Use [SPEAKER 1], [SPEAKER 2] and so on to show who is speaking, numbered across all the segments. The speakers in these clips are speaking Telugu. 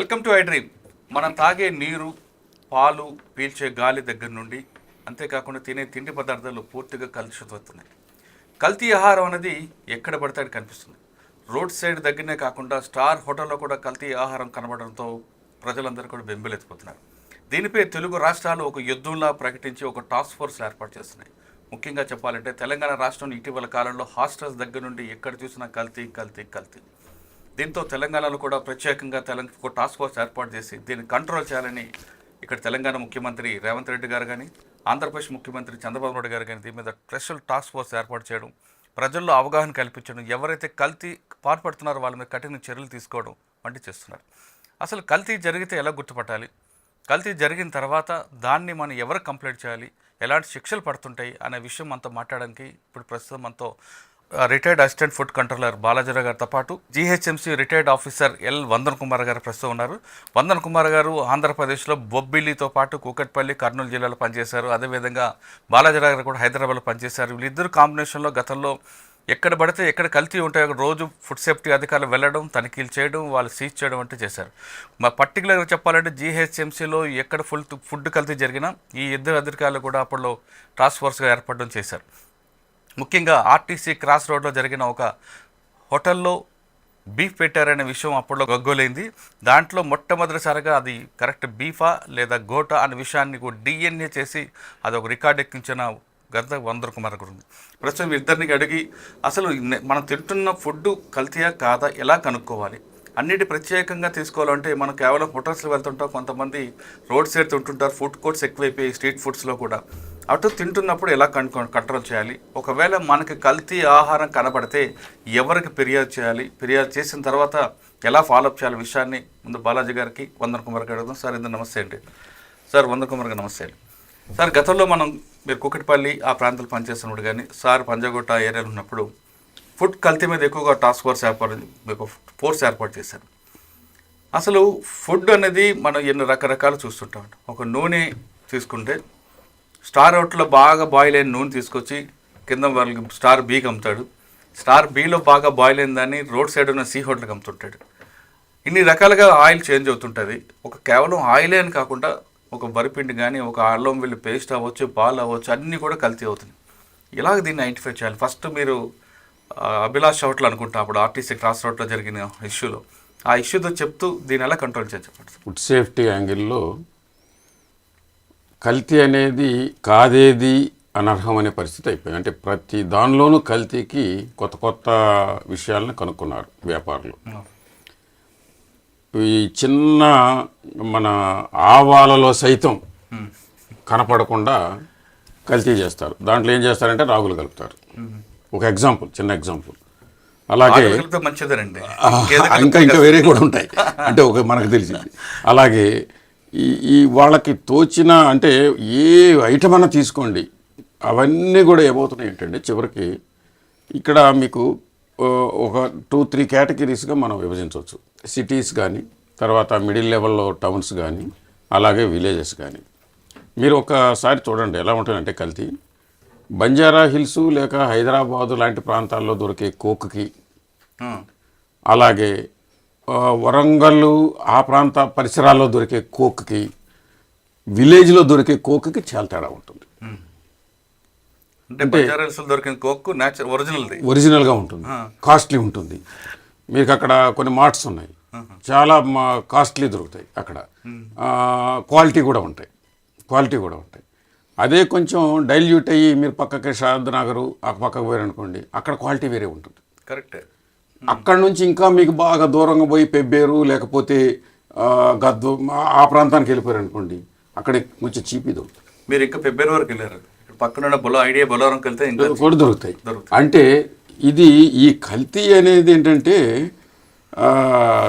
[SPEAKER 1] Welcome to I dream. మనం తాగే నీరు, పాలు, పీల్చే గాలి దగ్గర నుండి అంతేకాకుండా తినే తిండి పదార్థాలు పూర్తిగా కలుషితమవుతున్నాయి. కల్తీ ఆహారం అనేది ఎక్కడ పడితే అక్కడ కనిపిస్తుంది. రోడ్ సైడ్ దగ్గరనే కాకుండా స్టార్ హోటల్లో కూడా కల్తీ ఆహారం కనబడడంతో ప్రజలందరూ కూడా బెంబేలెత్తిపోతున్నారు. దీనిపై తెలుగు రాష్ట్రాలు ఒక యుద్ధంలా ప్రకటించి ఒక టాస్క్ ఫోర్స్ ఏర్పాటు చేస్తున్నాయి. ముఖ్యంగా చెప్పాలంటే తెలంగాణ రాష్ట్రంలో ఇటీవల కాలంలో హాస్టల్స్ దగ్గర నుండి ఎక్కడ చూసినా కల్తీ. దీంతో తెలంగాణలో కూడా ప్రత్యేకంగా ఒక టాస్క్ ఫోర్స్ ఏర్పాటు చేసి దీన్ని కంట్రోల్ చేయాలని ఇక్కడ తెలంగాణ ముఖ్యమంత్రి రేవంత్ రెడ్డి గారు కానీ, ఆంధ్రప్రదేశ్ ముఖ్యమంత్రి చంద్రబాబు నాయుడు గారు కానీ దీని మీద స్పెషల్ టాస్క్ ఫోర్స్ ఏర్పాటు చేయడం, ప్రజల్లో అవగాహన కల్పించడం, ఎవరైతే కల్తీ పాల్పడుతున్నారో వాళ్ళ మీద కఠిన చర్యలు తీసుకోవడం వంటి చేస్తున్నారు. అసలు కల్తీ జరిగితే ఎలా గుర్తుపట్టాలి, కల్తీ జరిగిన తర్వాత దాన్ని మనం ఎవరు కంప్లైంట్ చేయాలి, ఎలాంటి శిక్షలు పడుతుంటాయి అనే విషయం మనతో మాట్లాడడానికి ఇప్పుడు ప్రస్తుతం మనతో retired assistant food controller Balaji Rao గారితో పాటు GHMC retired officer L Van Dhan Kumar గారు ప్రస్తుతం ఉన్నారు. వందన్ కుమార్ గారు ఆంధ్రప్రదేశ్లో బొబ్బిలితో పాటు కూకట్పల్లి, కర్నూలు జిల్లాలో పనిచేశారు. అదేవిధంగా బాలాజీరావు గారు కూడా హైదరాబాద్లో పనిచేశారు. వీళ్ళిద్దరు కాంబినేషన్లో గతంలో ఎక్కడ పడితే ఎక్కడ కల్తీ ఉంటాయో రోజు ఫుడ్ సేఫ్టీ అధికారులు వెళ్ళడం, తనిఖీలు చేయడం, వాళ్ళు సీజ్ చేయడం అంటే చేశారు. పర్టికులర్గా చెప్పాలంటే జీహెచ్ఎంసీలో ఎక్కడ ఫుడ్ కల్తీ జరిగినా ఈ ఇద్దరు అధికారులు కూడా అప్పట్లో టాస్క్ ఫోర్స్గా ఏర్పడడం చేశారు. ముఖ్యంగా ఆర్టీసీ క్రాస్ రోడ్లో జరిగిన ఒక హోటల్లో బీఫ్ పెట్టారనే విషయం అప్పట్లో గగ్గోలైంది. దాంట్లో మొట్టమొదటిసారిగా అది కరెక్ట్ బీఫా లేదా గోటా అనే విషయాన్ని DNA చేసి అది ఒక రికార్డ్ ఎక్కించిన గత వందన్ కుమార్ గారు ఉంది. ప్రస్తుతం ఇద్దరిని అడిగి అసలు మనం తింటున్న ఫుడ్ కల్తీయా కాదా ఎలా కనుక్కోవాలి, అన్నిటి ప్రత్యేకంగా తీసుకోవాలంటే మనం కేవలం హోటల్స్లో వెళ్తుంటాం, కొంతమంది రోడ్ సైడ్ తింటుంటారు, ఫుడ్ కోర్ట్స్ ఎక్కువైపోయి స్ట్రీట్ ఫుడ్స్లో కూడా అటు తింటున్నప్పుడు ఎలా కంట్రోల్ చేయాలి, ఒకవేళ మనకి కల్తీ ఆహారం కనబడితే ఎవరికి ఫిర్యాదు చేయాలి, ఫిర్యాదు చేసిన తర్వాత ఎలా ఫాలోఅప్ చేయాలి విషయాన్ని ముందు బాలాజీ గారికి, వందన్ కుమార్ గారు అడుగుదాం. సార్ ఇందుకు నమస్తే అండి. సార్ వందన్ కుమార్ గారు నమస్తే అండి. సార్ గతంలో మీరు కూకట్పల్లి ఆ ప్రాంతాలు పనిచేస్తున్నప్పుడు కానీ సార్ పంజాగుట్ట ఏరియాలో ఉన్నప్పుడు ఫుడ్ కల్తీ మీద ఎక్కువగా టాస్క్ ఫోర్స్ ఏర్పాటు చేశారు. అసలు ఫుడ్ అనేది మనం ఎన్ని రకరకాలు చూస్తుంటాం. ఒక నూనె తీసుకుంటే స్టార్ హోటల్లో బాగా బాయిల్ అయిన నూనె తీసుకొచ్చి కింద వాళ్ళకి స్టార్ బీకి అమ్ముతాడు, స్టార్ బీలో బాగా బాయిల్ అయిన దాన్ని రోడ్ సైడ్ ఉన్న సీ హోటల్కి అమ్ముతుంటాడు. ఇన్ని రకాలుగా ఆయిల్ చేంజ్ అవుతుంటుంది. ఒక కేవలం ఆయిలే అని కాకుండా ఒక వరిపిండి కానీ, ఒక అల్లం వెల్లి పేస్ట్ అవ్వచ్చు, పాలు అవ్వచ్చు, అన్నీ కూడా కల్తీ అవుతుంది. ఇలాగ దీన్ని ఐడెంటిఫై చేయాలి. ఫస్ట్ మీరు అభిలాష్ హోటల్ అనుకుంటా అప్పుడు ఆర్టీసీ క్రాస్ రోడ్లో జరిగిన ఇష్యూలో ఆ ఇష్యూతో చెప్తూ దీన్ని ఎలా కంట్రోల్ చేయాలి చెప్పండి.
[SPEAKER 2] ఫుడ్ సేఫ్టీ యాంగిల్లో కల్తీ అనేది కాదేది అనర్హం అనే పరిస్థితి అయిపోయింది. అంటే ప్రతి దానిలోనూ కల్తీకి కొత్త విషయాలను కనుక్కున్నారు వ్యాపారులు. ఈ చిన్న మన ఆవాలలో సైతం కనపడకుండా కల్తీ చేస్తారు. దాంట్లో ఏం చేస్తారంటే రాగులు కలుపుతారు. ఒక ఎగ్జాంపుల్, చిన్న ఎగ్జాంపుల్. అలాగే ఇంకా వేరే కూడా ఉంటాయి, అంటే మనకు తెలిసింది. అలాగే ఈ వాళ్ళకి తోచిన అంటే ఏ ఐటమ్ అన్నా తీసుకోండి, అవన్నీ కూడా ఏమవుతున్నాయి ఏంటంటే చివరికి ఇక్కడ మీకు ఒక 2-3 కేటగిరీస్గా మనం విభజించవచ్చు. సిటీస్ కానీ, తర్వాత మిడిల్ లెవెల్లో టౌన్స్ కానీ, అలాగే విలేజెస్ కానీ. మీరు ఒకసారి చూడండి ఎలా ఉంటుందంటే కల్తీ. బంజారా హిల్స్ లేక హైదరాబాదు లాంటి ప్రాంతాల్లో దొరికే కోక్కి, అలాగే వరంగల్ ఆ ప్రాంత పరిసరాల్లో దొరికే కోక్కి, విలేజ్లో దొరికే కోక్కి చాలా తేడా ఉంటుంది.
[SPEAKER 1] అంటే దొరికిన కోక్
[SPEAKER 2] ఒరిజినల్గా ఉంటుంది, కాస్ట్లీ ఉంటుంది. మీకు అక్కడ కొన్ని మార్ట్స్ ఉన్నాయి, చాలా కాస్ట్లీ దొరుకుతాయి. అక్కడ క్వాలిటీ కూడా ఉంటాయి. అదే కొంచెం డైల్యూట్ అయ్యి మీరు పక్కకి శారదనగరు ఆ పక్కకు పోయారనుకోండి, అక్కడ క్వాలిటీ వేరే ఉంటుంది.
[SPEAKER 1] కరెక్ట్.
[SPEAKER 2] అక్కడ నుంచి ఇంకా మీకు బాగా దూరంగా పోయి పెబ్బేరు లేకపోతే గద్దు ఆ ప్రాంతానికి వెళ్ళిపోయారనుకోండి, అక్కడ కొంచెం చీపీ దొరుకుతుంది.
[SPEAKER 1] మీరు ఇంకా పెబ్బేరు వరకు వెళ్ళారు, పక్కన బొలవరంకి వెళ్తే ఇంకా
[SPEAKER 2] కూడా దొరుకుతాయి. అంటే ఇది ఈ కల్తీ అనేది ఏంటంటే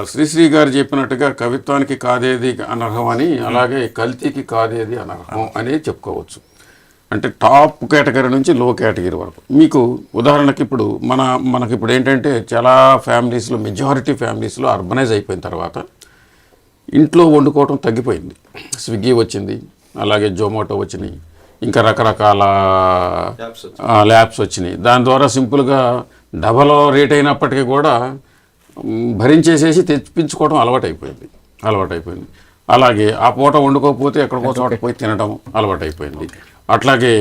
[SPEAKER 2] శ్రీశ్రీ గారు చెప్పినట్టుగా కవిత్వానికి కాదేది అనర్హం అని, అలాగే కల్తీకి కాదేది అనర్హం అనేది చెప్పుకోవచ్చు. అంటే టాప్ కేటగిరీ నుంచి లో కేటగిరీ వరకు. మీకు ఉదాహరణకి ఇప్పుడు మనకి ఇప్పుడు ఏంటంటే చాలా ఫ్యామిలీస్లో, మెజారిటీ ఫ్యామిలీస్లో అర్బనైజ్ అయిపోయిన తర్వాత ఇంట్లో వండుకోవటం తగ్గిపోయింది. స్విగ్గీ వచ్చింది, అలాగే జొమాటో వచ్చినాయి, ఇంకా రకరకాల ల్యాబ్స్ వచ్చినాయి. దాని ద్వారా సింపుల్గా డబల్ రేట్ అయినప్పటికీ కూడా భరించేసేసి తెప్పించుకోవడం అలవాటు అయిపోయింది. అలవాటైపోయింది. అలాగే ఆ పూట వండుకోకపోతే ఎక్కడికో చోట పోయి తినడం అలవాటైపోయింది. అట్లాగే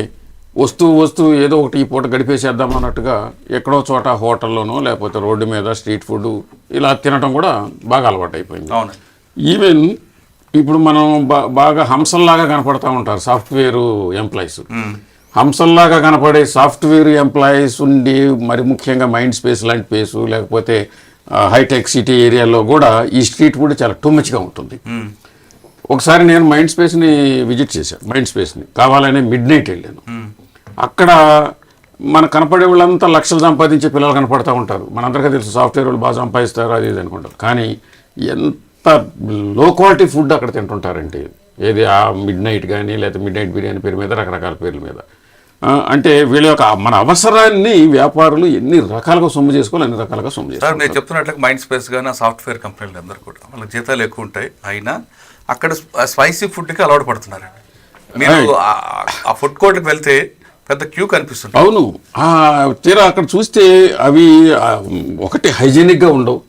[SPEAKER 2] వస్తూ ఏదో ఒకటి ఈ పూట గడిపేసేద్దాం అన్నట్టుగా ఎక్కడో చోట హోటల్లోనో లేకపోతే రోడ్డు మీద స్ట్రీట్ ఫుడ్ ఇలా తినడం కూడా బాగా అలవాటైపోయింది.
[SPEAKER 1] అవును.
[SPEAKER 2] ఈవెన్ ఇప్పుడు మనం బాగా హంసల్లాగా కనపడతా ఉంటారు సాఫ్ట్వేర్ ఎంప్లాయీస్. హంసల్లాగా కనపడే సాఫ్ట్వేర్ ఎంప్లాయీస్ ఉండి మరి ముఖ్యంగా మైండ్ స్పేస్ లాంటి ప్లేసు లేకపోతే హైటెక్ సిటీ ఏరియాలో కూడా ఈ స్ట్రీట్ ఫుడ్ చాలా టూ మచ్గా ఉంటుంది. ఒకసారి నేను మైండ్ స్పేస్ని విజిట్ చేశాను. మైండ్ స్పేస్ని కావాలనే మిడ్ నైట్ వెళ్ళాను. అక్కడ మన కనపడే వాళ్ళంతా లక్షలు సంపాదించే పిల్లలు కనపడతా ఉంటారు. మనందరికీ తెలుసు సాఫ్ట్వేర్ వాళ్ళు బాగా సంపాదిస్తారు అది ఇది అనుకుంటారు. కానీ ఎంత లో క్వాలిటీ ఫుడ్ అక్కడ తింటుంటారంటే ఏది ఆ మిడ్ నైట్ కానీ లేకపోతే మిడ్ నైట్ బిర్యానీ పేరు మీద రకరకాల పేర్ల మీద. అంటే వీళ్ళ యొక్క మన అవసరాన్ని వ్యాపారులు ఎన్ని రకాలుగా సొమ్ము చేసుకోవాలి అన్ని రకాలుగా సొమ్ము
[SPEAKER 1] సార్
[SPEAKER 2] చేసుకోవాలి.
[SPEAKER 1] మీరు చెప్తున్నట్లు మైండ్ స్పేస్ కానీ ఆ సాఫ్ట్వేర్ కంపెనీలు అందరూ కూడా వాళ్ళకి జీతాలు ఎక్కువ ఉంటాయి, అయినా అక్కడ స్పైసీ ఫుడ్కి అలవాటు పడుతున్నారండి. మీరు ఆ ఫుడ్ కోర్ట్కి వెళ్తే పెద్ద క్యూ కనిపిస్తుంది.
[SPEAKER 2] అవును, తీరా అక్కడ చూస్తే అవి ఒకటి హైజీనిక్గా ఉండవు.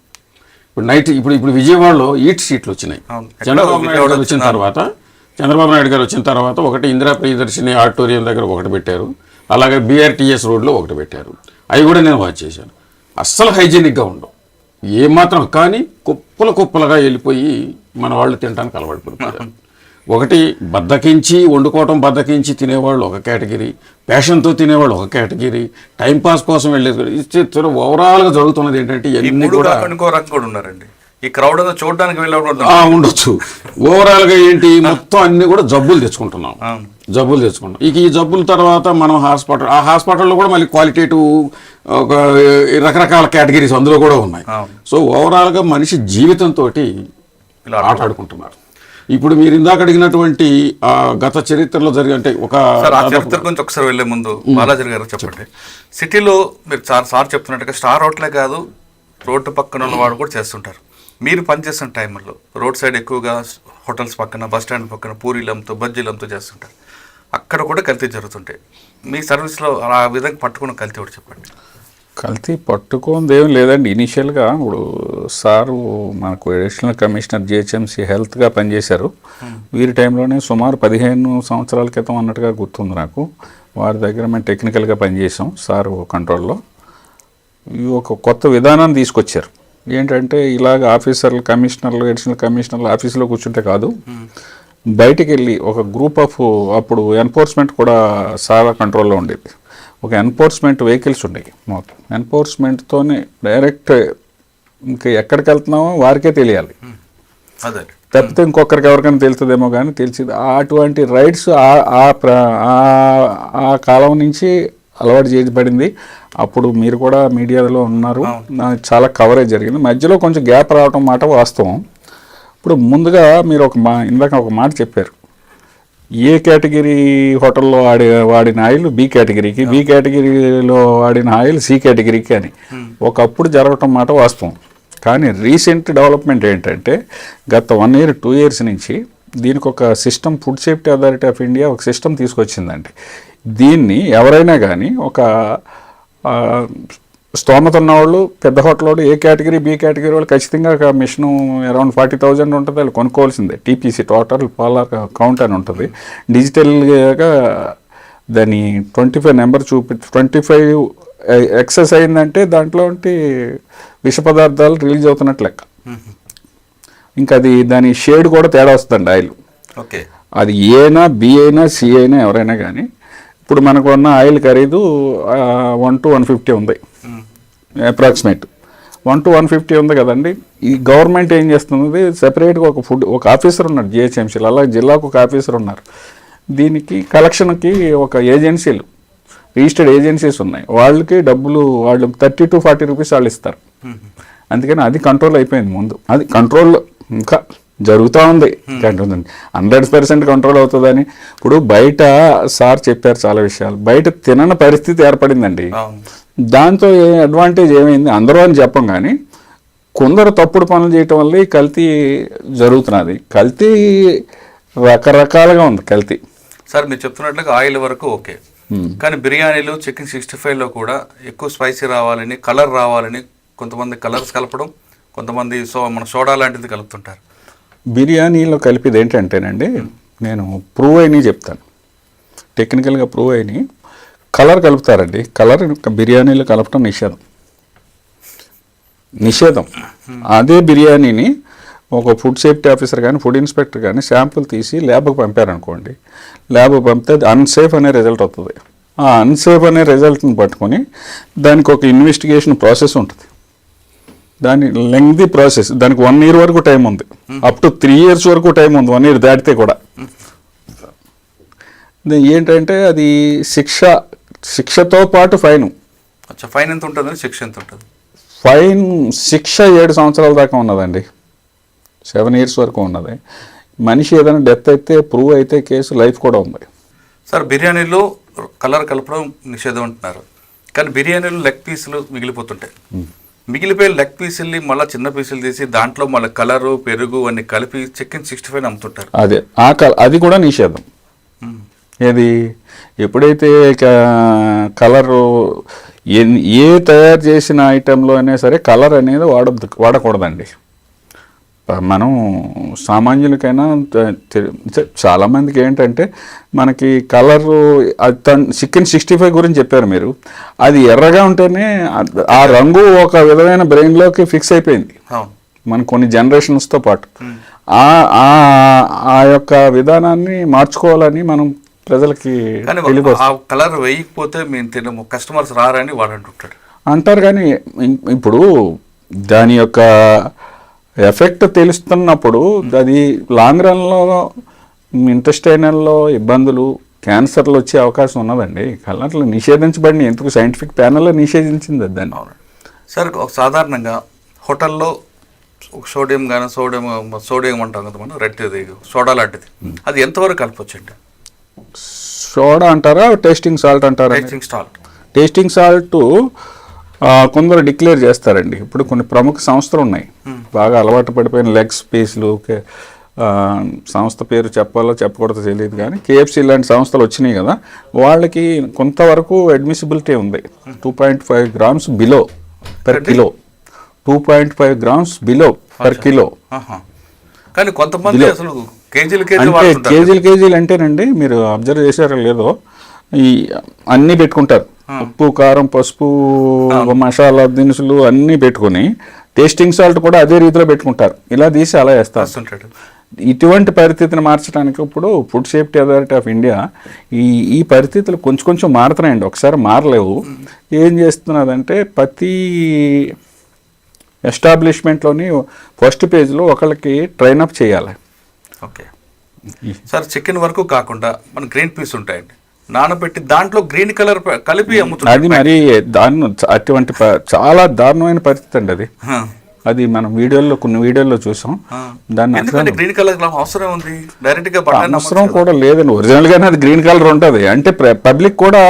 [SPEAKER 2] ఇప్పుడు నైట్ ఇప్పుడు విజయవాడలో ఈట్ స్ట్రీట్లు వచ్చినాయి. చంద్రబాబు నాయుడు గారు వచ్చిన తర్వాత ఒకటి ఇందిరా ప్రియదర్శిని ఆడిటోరియం దగ్గర ఒకటి పెట్టారు, అలాగే బీఆర్టీఎస్ రోడ్లో ఒకటి పెట్టారు. అవి కూడా నేను వాచ్ చేశాను. అస్సలు హైజీనిక్గా ఉండవు ఏమాత్రం. కానీ కుప్పలుగా వెళ్ళిపోయి మన వాళ్ళు తినడానికి అలవాటు పడిపోయారు. ఒకటి వండుకోవటం బద్దకించి తినేవాళ్ళు ఒక కేటగిరీ, ప్యాషన్తో తినేవాళ్ళు ఒక కేటగిరీ, టైంపాస్ కోసం వెళ్ళేది. ఓవరాల్గా జరుగుతున్నది ఏంటంటే ఇవన్నీ కూడా
[SPEAKER 1] ఇంకో రకం కూడా ఉన్నారండి. ఈ క్రౌడ్ చూడడానికి
[SPEAKER 2] ఉండొచ్చు. ఓవరాల్గా ఏంటి మొత్తం అన్ని కూడా జబ్బులు తెచ్చుకుంటున్నాం. ఇక ఈ జబ్బుల తర్వాత మనం హాస్పిటల్లో కూడా మళ్ళీ క్వాలిటేటివ్ ఒక రకరకాల కేటగిరీస్ అందులో కూడా ఉన్నాయి. సో ఓవరాల్గా మనిషి జీవితంతో ఆటాడుకుంటున్నారు. ఇప్పుడు మీరు ఇందాక అడిగినటువంటి గత చరిత్రలో జరిగే అంటే ఒక
[SPEAKER 1] చరిత్ర గురించి ఒకసారి వెళ్లే ముందు బాలాజీ గారు చెప్పండి. సిటీలో మీరు సార్ చెప్తున్నట్టుగా స్టార్ హోటలే కాదు, రోడ్డు పక్కన ఉన్న వాడు కూడా చేస్తుంటారు. మీరు పనిచేస్తున్న టైంలో రోడ్ సైడ్ ఎక్కువగా హోటల్స్ పక్కన బస్ స్టాండ్ పక్కన పూరీలంతో బజ్జీలంతో చేస్తుంటారు. అక్కడ కూడా కల్తీ జరుగుతుంటాయి. మీ సర్వీస్లో ఆ విధంగా పట్టుకున్న కల్తీ ఒకటి చెప్పండి.
[SPEAKER 3] కల్తీ పట్టుకుంది ఏం లేదండి. ఇనీషియల్గా ఇప్పుడు సారు మనకు అడిషనల్ కమిషనర్ జిహెచ్ఎంసీ హెల్త్గా పనిచేశారు. వీరి టైంలోనే సుమారు 15 సంవత్సరాల క్రితం అన్నట్టుగా గుర్తుంది నాకు. వారి దగ్గర మేము టెక్నికల్గా పనిచేసాం సారు కంట్రోల్లో. ఒక కొత్త విధానాన్ని తీసుకొచ్చారు. ఏంటంటే ఇలాగ ఆఫీసర్లు కమిషనర్లు అడిషనల్ కమిషనర్లు ఆఫీసులో కూర్చుంటే కాదు, బయటికి వెళ్ళి ఒక గ్రూప్ ఆఫ్ అప్పుడు ఎన్ఫోర్స్మెంట్ కూడా సారా కంట్రోల్లో ఉండేది. ఒక ఎన్ఫోర్స్మెంట్ వెహికల్స్ ఉండేవి. మొత్తం ఎన్ఫోర్స్మెంట్తోనే డైరెక్ట్ ఇంకా ఎక్కడికి వెళ్తున్నామో వారికే తెలియాలి. తప్పితే ఇంకొకరికి ఎవరికైనా తెలుస్తుందేమో కానీ తెలిసింది. అటువంటి రైడ్స్ ఆ కాలం నుంచి అలవాటు చేయబడింది. అప్పుడు మీరు కూడా మీడియాలో ఉన్నారు, చాలా కవరేజ్ జరిగింది. మధ్యలో కొంచెం గ్యాప్ రావటం మాట వాస్తవం. ఇప్పుడు ముందుగా మీరు ఇందాక ఒక మాట చెప్పారు, ఏ కేటగిరీ హోటల్లో వాడిన ఆయిల్ బి కేటగిరీకి, బి కేటగిరీలో వాడిన ఆయిల్ సి కేటగిరీకి అని ఒకప్పుడు జరగటం మాట వాస్తవం. కానీ రీసెంట్ డెవలప్మెంట్ ఏంటంటే గత 1 year 2 years నుంచి దీనికి ఒక system, food safety authority of India ఒక సిస్టమ్ తీసుకొచ్చిందండి. దీన్ని ఎవరైనా కానీ ఒక స్తోమత ఉన్నవాళ్ళు పెద్ద హోటల్ వాళ్ళు ఏ కేటగిరీ బి కేటగిరీ వాళ్ళు ఖచ్చితంగా ఒక మిషను అరౌండ్ 40,000 ఉంటుంది, వాళ్ళు కొనుక్కోవాల్సిందే. టీపీసీ టోటల్ పాల కౌంట్ అని ఉంటుంది. డిజిటల్గా దాని 25 నెంబర్ 25 ఎక్సెస్ అయిందంటే దాంట్లో విష పదార్థాలు రిలీజ్ అవుతున్నట్టు లెక్క. ఇంకా అది దాని షేడ్ కూడా తేడా వస్తుందండి ఆయిల్.
[SPEAKER 1] ఓకే,
[SPEAKER 3] అది ఏ అయినా బి అయినా సి అయినా ఎవరైనా కానీ. ఇప్పుడు మనకు ఉన్న ఆయిల్ ఖరీదు 1 to 150 ఉంది అప్రాక్సిమేట్. 1 to 150 ఉంది కదండి. ఈ గవర్నమెంట్ ఏం చేస్తుంది, సెపరేట్గా ఒక ఆఫీసర్ ఉన్నారు జిహెచ్ఎంసీలో, అలాగే జిల్లాకు ఒక ఆఫీసర్ ఉన్నారు. దీనికి కలెక్షన్కి ఒక ఏజెన్సీలు, రిజిస్టర్డ్ ఏజెన్సీస్ ఉన్నాయి. వాళ్ళకి డబ్బులు వాళ్ళు 30 to 40 రూపీస్ వాళ్ళు ఇస్తారు. అందుకని అది కంట్రోల్ అయిపోయింది. ముందు అది కంట్రోల్ ఇంకా జరుగుతూ ఉంది. 100% కంట్రోల్ అవుతుందని. ఇప్పుడు బయట సార్ చెప్పారు చాలా విషయాలు, బయట తినని పరిస్థితి ఏర్పడిందండి. దాంతో అడ్వాంటేజ్ ఏమైంది అందరూ అని చెప్పం కానీ కొందరు తప్పుడు పనులు చేయటం వల్ల ఈ కల్తీ జరుగుతున్నది. కల్తీ రకరకాలుగా ఉంది కల్తీ.
[SPEAKER 1] సార్ మీరు చెప్తున్నట్లుగా ఆయిల్ వరకు ఓకే, కానీ బిర్యానీలు చికెన్ 65లో కూడా ఎక్కువ స్పైసీ రావాలని, కలర్ రావాలని కొంతమంది కలర్స్ కలపడం, కొంతమంది మన సోడా లాంటిది కలుపుతుంటారు.
[SPEAKER 3] బిర్యానీలో కలిపేది ఏంటంటేనండి, నేను ప్రూవ్ అయినవి చెప్తాను. టెక్నికల్గా ప్రూవ్ అయినవి కలర్ కలుపుతారండి. కలర్ బిర్యానీలో కలపటం నిషేధం. అదే బిర్యానీని ఒక ఫుడ్ సేఫ్టీ ఆఫీసర్ కానీ ఫుడ్ ఇన్స్పెక్టర్ కానీ శాంపుల్ తీసి ల్యాబ్కి పంపారనుకోండి, ల్యాబ్కి పంపితే అది అన్సేఫ్ అనే రిజల్ట్ వస్తుంది. ఆ అన్సేఫ్ అనే రిజల్ట్ని పట్టుకొని దానికి ఒక ఇన్వెస్టిగేషన్ ప్రాసెస్ ఉంటుంది. దాని లెంగ్తీ ప్రాసెస్, దానికి 1 year వరకు టైం ఉంది, అప్ టు 3 years వరకు టైం ఉంది, 1 year దాటితే కూడా. ఏంటంటే అది శిక్షతో పాటు ఫైన్.
[SPEAKER 1] ఫైన్ ఎంత ఉంటుంది, శిక్ష ఎంత ఉంటుంది?
[SPEAKER 3] ఫైన్ శిక్ష 7 సంవత్సరాల దాకా ఉన్నదండి, 7 years వరకు ఉన్నది. మనిషి ఏదైనా డెత్ అయితే ప్రూవ్ అయితే కేసు లైఫ్ కూడా ఉంది.
[SPEAKER 1] సార్, బిర్యానీలో కలర్ కలపడం నిషేధం అంటున్నారు, కానీ బిర్యానీలో లెగ్ పీసులు మిగిలిపోతుంటాయి. మిగిలిపోయే లెగ్ పీసుల్ని మళ్ళీ చిన్న పీసులు తీసి దాంట్లో మళ్ళీ కలరు పెరుగు అన్ని కలిపి చికెన్ 65 అమ్ముతుంటారు.
[SPEAKER 3] అదే అది కూడా నిషేధం. ఏది ఎప్పుడైతే కలరు ఏ తయారు చేసిన ఐటెంలో అయినా సరే కలర్ అనేది వాడకూడదండి. మనం సామాన్యులకైనా చాలామందికి ఏంటంటే మనకి కలరు చికెన్ 65 గురించి చెప్పారు మీరు, అది ఎర్రగా ఉంటేనే ఆ రంగు ఒక విధమైన బ్రెయిన్లోకి ఫిక్స్ అయిపోయింది మన కొన్ని జనరేషన్స్తో పాటు. ఆ యొక్క విధానాన్ని మార్చుకోవాలని మనం ప్రజలకి
[SPEAKER 1] కలర్ వేయకపోతే మేము తినము, కస్టమర్స్ రారని వాడు
[SPEAKER 3] అంటారు. కానీ ఇప్పుడు దాని యొక్క ఎఫెక్ట్ తెలుస్తున్నప్పుడు అది లాంగ్ రన్లో ఇంటెస్టైనల్లో ఇబ్బందులు, క్యాన్సర్లు వచ్చే అవకాశం ఉన్నదండి. కలర్లు నిషేధించబడిన ఎందుకు సైంటిఫిక్ ప్యానెల్లో నిషేధించింది దాన్ని.
[SPEAKER 1] సార్, సాధారణంగా హోటల్లో సోడియం కానీ సోడియం అంటాం కదా మనం, రెడ్ది సోడా లాంటిది, అది ఎంతవరకు కలపొచ్చండి?
[SPEAKER 3] సోడా అంటారా, టేస్టింగ్ సాల్ట్ అంటారా? టేస్టింగ్ సాల్ట్ కొందరు డిక్లేర్ చేస్తారండి. ఇప్పుడు కొన్ని ప్రముఖ సంస్థలు ఉన్నాయి, బాగా అలవాటు పడిపోయిన లెగ్స్ పీస్లు, సంస్థ పేరు చెప్పాలో చెప్పకూడదో తెలియదు కానీ KFC లాంటి సంస్థలు వచ్చినాయి కదా, వాళ్ళకి కొంతవరకు అడ్మిసిబిలిటీ ఉంది. 2.5 grams below per kilo, 2.5 grams below per kilo.
[SPEAKER 1] కానీ కొంతమంది అసలు
[SPEAKER 3] కేజీలు అంటేనండి, మీరు అబ్జర్వ్ చేశారో లేదో, ఈ అన్నీ పెట్టుకుంటారు, ఉప్పు కారం పసుపు మసాలా దినుసులు అన్నీ పెట్టుకుని టేస్టింగ్ సాల్ట్ కూడా అదే రీతిలో పెట్టుకుంటారు, ఇలా తీసి అలా వేస్తారు. ఇటువంటి పరిస్థితిని మార్చడానికి ఇప్పుడు food safety authority of India ఈ పరిస్థితులు కొంచెం మారుతున్నాయండి, ఒకసారి మారలేవు. ఏం చేస్తున్నదంటే ప్రతి ఎస్టాబ్లిష్మెంట్లోని ఫస్ట్ పేజ్లో ఒకళ్ళకి ట్రైనప్ చేయాలి.
[SPEAKER 1] ఓకే సార్, చికెన్ వరకు కాకుండా మన గ్రీన్ పీస్ ఉంటాయండి, నానబెట్టి దాంట్లో గ్రీన్ కలర్ కలిపి అమ్ముతున్నారు.
[SPEAKER 3] అది మరి అటువంటి చాలా దారుణమైన పరిస్థితి అండి అది మనం కొన్ని వీడియోల్లో చూసాం. దాన్ని
[SPEAKER 1] గ్రీన్ కలర్ అవసరం ఉంది, డైరెక్ట్ గా
[SPEAKER 3] అవసరం కూడా లేదండి. ఒరిజినల్ గానే అది గ్రీన్ కలర్ ఉంటుంది. అంటే పబ్లిక్ కూడా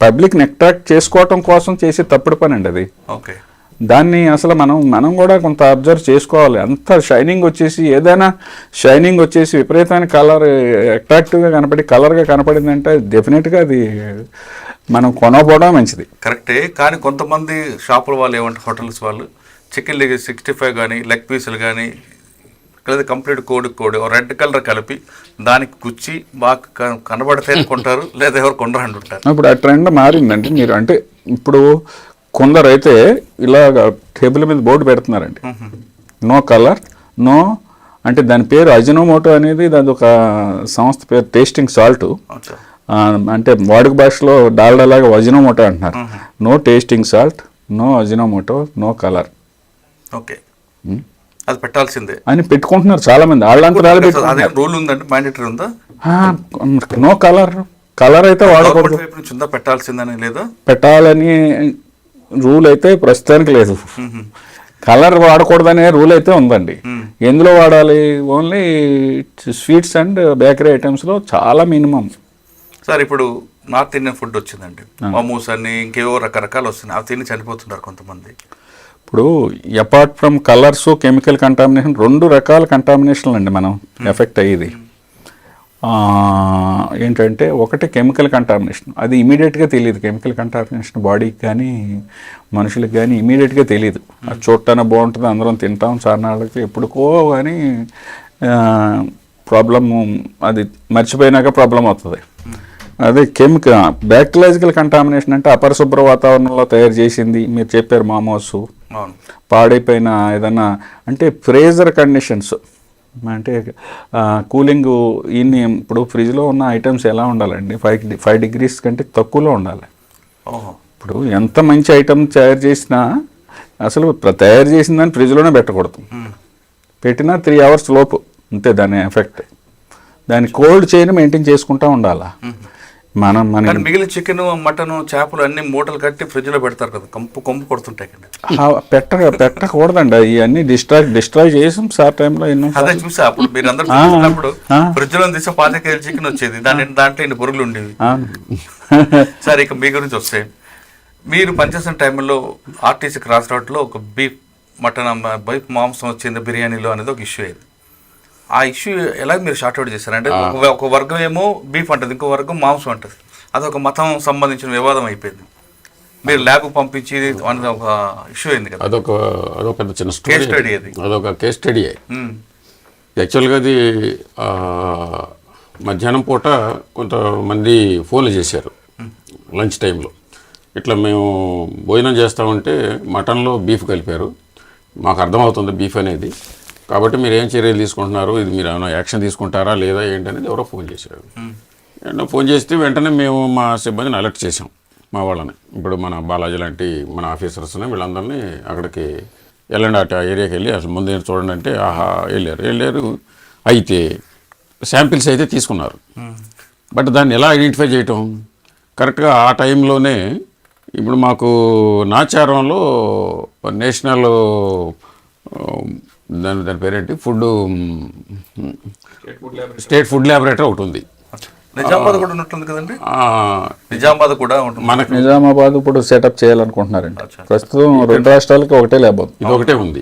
[SPEAKER 3] పబ్లిక్ ని అట్రాక్ట్ చేసుకోవటం కోసం చేసే తప్పుడు పని అండి అది.
[SPEAKER 1] ఓకే,
[SPEAKER 3] దాన్ని అసలు మనం కూడా కొంత అబ్జర్వ్ చేసుకోవాలి. అంత షైనింగ్ వచ్చేసి ఏదైనా షైనింగ్ వచ్చేసి విపరీతమైన కలర్ అట్రాక్టివ్గా కనపడి కలర్గా కనపడిందంటే డెఫినెట్గా అది మనం కొనకపోవడం మంచిది.
[SPEAKER 1] కరెక్టే, కానీ కొంతమంది షాపుల వాళ్ళు ఏమంటారు, హోటల్స్ వాళ్ళు చికెన్ 65 కానీ లెగ్ పీసులు కానీ లేదా కంప్లీట్ కోడి రెడ్ కలర్ కలిపి దానికి గుచ్చి బాగా కనబడితే కొంటారు, లేదా ఎవరు కొనరు అంటుంటారు.
[SPEAKER 3] ఇప్పుడు ఆ ట్రెండ్ మారిందండి. మీరు అంటే ఇప్పుడు కొందరు అయితే ఇలా టేబుల్ మీద బోర్డు పెడుతున్నారండి, నో కలర్ నో, అంటే దాని పేరు అజినోమోటో అనేది, దాని ఒక సంస్థ పేరు టేస్టింగ్ సాల్ట్. అంటే వాడుక భాషలో డాల్డా లాగా అజినోమోటో అంటున్నారు. No tasting salt, no Ajinomoto, no colour.
[SPEAKER 1] Okay, అది పెట్టాల్సిందే అని
[SPEAKER 3] పెట్టుకుంటున్నారు చాలా మంది. వాళ్ళంతా
[SPEAKER 1] రూల్ ఉందండి, మ్యాండేటరీ ఉందా?
[SPEAKER 3] నో కలర్ అయితే వాడకూడదు,
[SPEAKER 1] పెట్టాల్సిందని లేదా,
[SPEAKER 3] పెట్టాలని రూల్ అయితే ప్రస్తుతానికి లేదు. కలర్ వాడకూడదనే రూల్ అయితే ఉందండి. ఎందులో వాడాలి? ఓన్లీ స్వీట్స్ అండ్ బేకరీ ఐటమ్స్లో చాలా మినిమం.
[SPEAKER 1] సార్, ఇప్పుడు నార్త్ ఇండియన్ ఫుడ్ వచ్చిందండి, మోమోస్ అని ఇంకేవో రకరకాలు వస్తున్నాయి, అవి తిని చనిపోతున్నారు కొంతమంది.
[SPEAKER 3] ఇప్పుడు apart from colours chemical contamination 2 రకాల కంటామినేషన్లు అండి మనం ఎఫెక్ట్ అయ్యేది. ఏంటంటే ఒకటి కెమికల్ కంటామినేషన్, అది ఇమీడియట్గా తెలియదు. కెమికల్ కంటామినేషన్ బాడీకి కానీ మనుషులకు కానీ ఇమీడియట్గా తెలియదు. అది చూడటానికి బాగుంటుంది, అందరం తింటాం చార్నాళ్ళకి ఎప్పుడుకో, కానీ ప్రాబ్లమ్ అది మర్చిపోయినాక ప్రాబ్లం అవుతుంది. అదే బ్యాక్టీరియాలజికల్ కంటామినేషన్ అంటే అపరిశుభ్ర వాతావరణంలో తయారు చేసింది. మీరు చెప్పారు మామోస్, పాడైపోయిన ఏదన్నా అంటే ఫ్రీజర్ కండిషన్స్, అంటే కూలింగ్ ఇన్ని ఇప్పుడు ఫ్రిడ్జ్లో ఉన్న ఐటమ్స్ ఎలా ఉండాలండి, 5 degrees కంటే తక్కువలో ఉండాలి. ఇప్పుడు ఎంత మంచి ఐటమ్ తయారు చేసినా అసలు తయారు చేసిందని ఫ్రిడ్జ్లోనే పెట్టకూడదు. పెట్టినా 3 hours లోపు అంతే దాని ఎఫెక్ట్. దాన్ని కోల్డ్ చైన్ మెయింటైన్ చేసుకుంటూ ఉండాలా. మన
[SPEAKER 1] మిగిలిన చికెన్, మటన్, చేపలు అన్ని మూటలు కట్టి ఫ్రిడ్జ్ లో పెడతారు కదా, కొమ్ము కొడుతుంటాయి.
[SPEAKER 3] పెట్టకూడదండి, ఇవన్నీ డిస్ట్రాయ్ చేసాం సార్ టైంలో ఎన్నో.
[SPEAKER 1] అదే చూసా, అప్పుడు మీరు అందరూ చూసినప్పుడు ఫ్రిడ్జ్ లో తీసే 5 kg చికెన్ వచ్చేది, దాంట్లో ఇన్ని పురుగులు ఉండేవి. సరే, ఇక మీ గురించి వస్తే, మీరు పనిచేసిన టైంలో ఆర్టీసీ క్రాస్ రోడ్ లో ఒక బీఫ్ మాంసం వచ్చింది బిర్యానీలో అనేది ఒక ఇష్యూ అయింది. ఆ ఇష్యూ ఎలా మీరు షార్ట్అవుట్ చేశారు? అంటే ఒక వర్గం ఏమో బీఫ్ అంటది, ఇంకో వర్గం మాంసం అంటది. అదొక మతం సంబంధించిన వివాదం అయిపోయింది. మీరు ల్యాబ్ పంపించి అనేది ఒక ఇష్యూ అయింది కదా.
[SPEAKER 2] అదొక పెద్ద చిన్న
[SPEAKER 1] కేస్ స్టడీ, అది
[SPEAKER 2] అదొక కేస్ స్టడీ. యాక్చువల్గా అది మధ్యాహ్నం పూట కొంతమంది ఫోన్లు చేశారు లంచ్ టైంలో. ఇట్లా మేము భోజనం చేస్తామంటే మటన్లో బీఫ్ కలిపారు, మాకు అర్థమవుతుంది బీఫ్ అనేది, కాబట్టి మీరు ఏం చర్యలు తీసుకుంటున్నారు, ఇది మీరు ఏమైనా యాక్షన్ తీసుకుంటారా లేదా ఏంటనేది ఎవరో ఫోన్ చేశారు. ఫోన్ చేస్తే వెంటనే మేము మా సిబ్బందిని అలర్ట్ చేసాం, మా వాళ్ళని. ఇప్పుడు మన బాలాజీ లాంటి మన ఆఫీసర్స్ని వీళ్ళందరినీ అక్కడికి వెళ్ళండి, అటు ఆ ఏరియాకి వెళ్ళి అసలు ముందు చూడండి అంటే వెళ్ళారు. అయితే శాంపిల్స్ అయితే తీసుకున్నారు, బట్ దాన్ని ఎలా ఐడెంటిఫై చేయటం కరెక్ట్గా ఆ టైంలోనే. ఇప్పుడు మాకు నాచారంలో నేషనల్ దాని పేరేంటి స్టేట్ ఫుడ్ ల్యాబొరేటరీ ఒకటి ఉంది.
[SPEAKER 1] నిజామాబాద్ కూడా ఉన్నట్టుంది కదండి. నిజామాబాద్ కూడా ఉంటుంది. మనకు
[SPEAKER 3] నిజామాబాద్ ఇప్పుడు సెటప్ చేయాలనుకుంటున్నారండి. ప్రస్తుతం 2 రాష్ట్రాలకి ఒకటే ల్యాబ్,
[SPEAKER 2] ఇది ఒకటే ఉంది.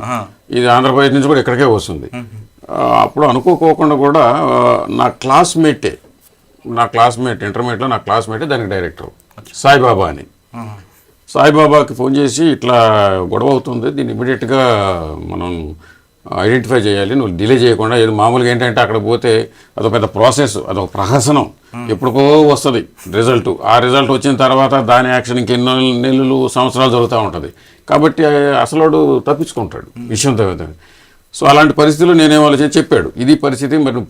[SPEAKER 2] ఇది ఆంధ్రప్రదేశ్ నుంచి కూడా ఇక్కడికే వస్తుంది. అప్పుడు అనుకోకుండా కూడా నా క్లాస్మేట్ ఇంటర్మీడియట్లో నా క్లాస్మేటే దానికి డైరెక్టర్ సాయిబాబా అని. సాయిబాబాకి ఫోన్ చేసి ఇట్లా గొడవ అవుతుంది, దీన్ని ఇమీడియట్గా మనం ఐడెంటిఫై చేయాలి, నువ్వు డిలే చేయకుండా. ఏదో మామూలుగా ఏంటంటే అక్కడ పోతే అదొక పెద్ద ప్రాసెస్, అదొక ప్రహసనం, ఎప్పుడుకో వస్తుంది రిజల్ట్. ఆ రిజల్ట్ వచ్చిన తర్వాత దాని యాక్షన్ ఇంకెన్నో నెలలు సంవత్సరాలు జరుగుతూ ఉంటుంది. కాబట్టి అసలు తప్పించుకుంటాడు విషయంతో. సో అలాంటి పరిస్థితుల్లో నేనేం ఆలోచించి చెప్పాడు, ఇది పరిస్థితి, మరి నువ్వు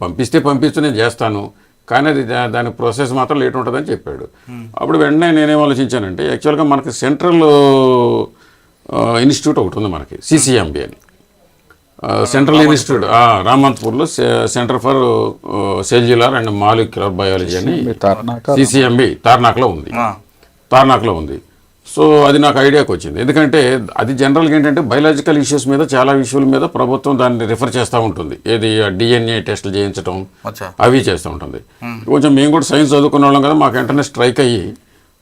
[SPEAKER 2] పంపిస్తే నేను చేస్తాను, కానీ అది దాని ప్రాసెస్ మాత్రం లేట్ ఉంటుందని చెప్పాడు. అప్పుడు వెంటనే నేనేం ఆలోచించానంటే, యాక్చువల్గా మనకి సెంట్రల్ ఇన్స్టిట్యూట్ ఒకటి ఉంది మనకి, సిసిఎంబి అని. సెంట్రల్ ఇన్స్టిట్యూట్ రామంతపూర్లో centre for cellular and molecular biology అని సిసిఎంబి తార్నాక్లో ఉంది. సో అది నాకు ఐడియాకి వచ్చింది, ఎందుకంటే అది జనరల్గా ఏంటంటే బయలాజికల్ ఇష్యూస్ మీద చాలా ఇష్యూల మీద ప్రభుత్వం దాన్ని రిఫర్ చేస్తూ ఉంటుంది. ఏది డిఎన్ఏ టెస్టులు చేయించడం అవి చేస్తూ ఉంటుంది. కొంచెం మేము కూడా సైన్స్ చదువుకునే వాళ్ళం కదా, మాకు వెంటనే స్ట్రైక్ అయ్యి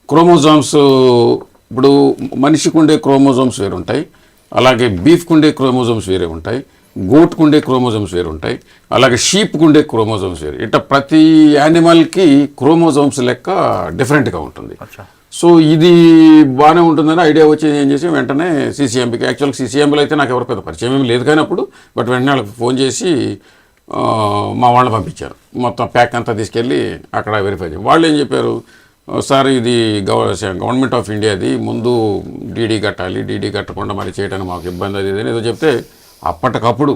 [SPEAKER 2] క్రోమోజోమ్స్, ఇప్పుడు మనిషికి ఉండే క్రోమోజోమ్స్ వేరు ఉంటాయి, అలాగే బీఫ్కి ఉండే క్రోమోజోమ్స్ వేరే ఉంటాయి, గోట్కు ఉండే క్రోమోజోమ్స్ వేరు ఉంటాయి, అలాగే షీప్కి ఉండే క్రోమోజోమ్స్ వేరు. ఇట్లా ప్రతి యానిమల్కి క్రోమోజోమ్స్ లెక్క డిఫరెంట్గా ఉంటుంది. సో ఇది బాగానే ఉంటుందని ఐడియా వచ్చి ఏం చేసి వెంటనే సిసిఎంబికి, యాక్చువల్గా సిసిఎంబిలో అయితే నాకు ఎవరు పెద్ద పరిచయం ఏమి లేదు కానీ అప్పుడు, బట్ వెంటనే వాళ్ళకి ఫోన్ చేసి మా వాళ్ళని పంపించారు. మొత్తం ప్యాక్ అంతా తీసుకెళ్ళి అక్కడ వెరిఫై చేయాలి. వాళ్ళు ఏం చెప్పారు, సార్ ఇది గవర్నమెంట్ ఆఫ్ ఇండియాది, ముందు డీడీ కట్టాలి, డీడీ కట్టకుండా మరి చేయడానికి మాకు ఇబ్బంది అది ఏదో చెప్తే అప్పటికప్పుడు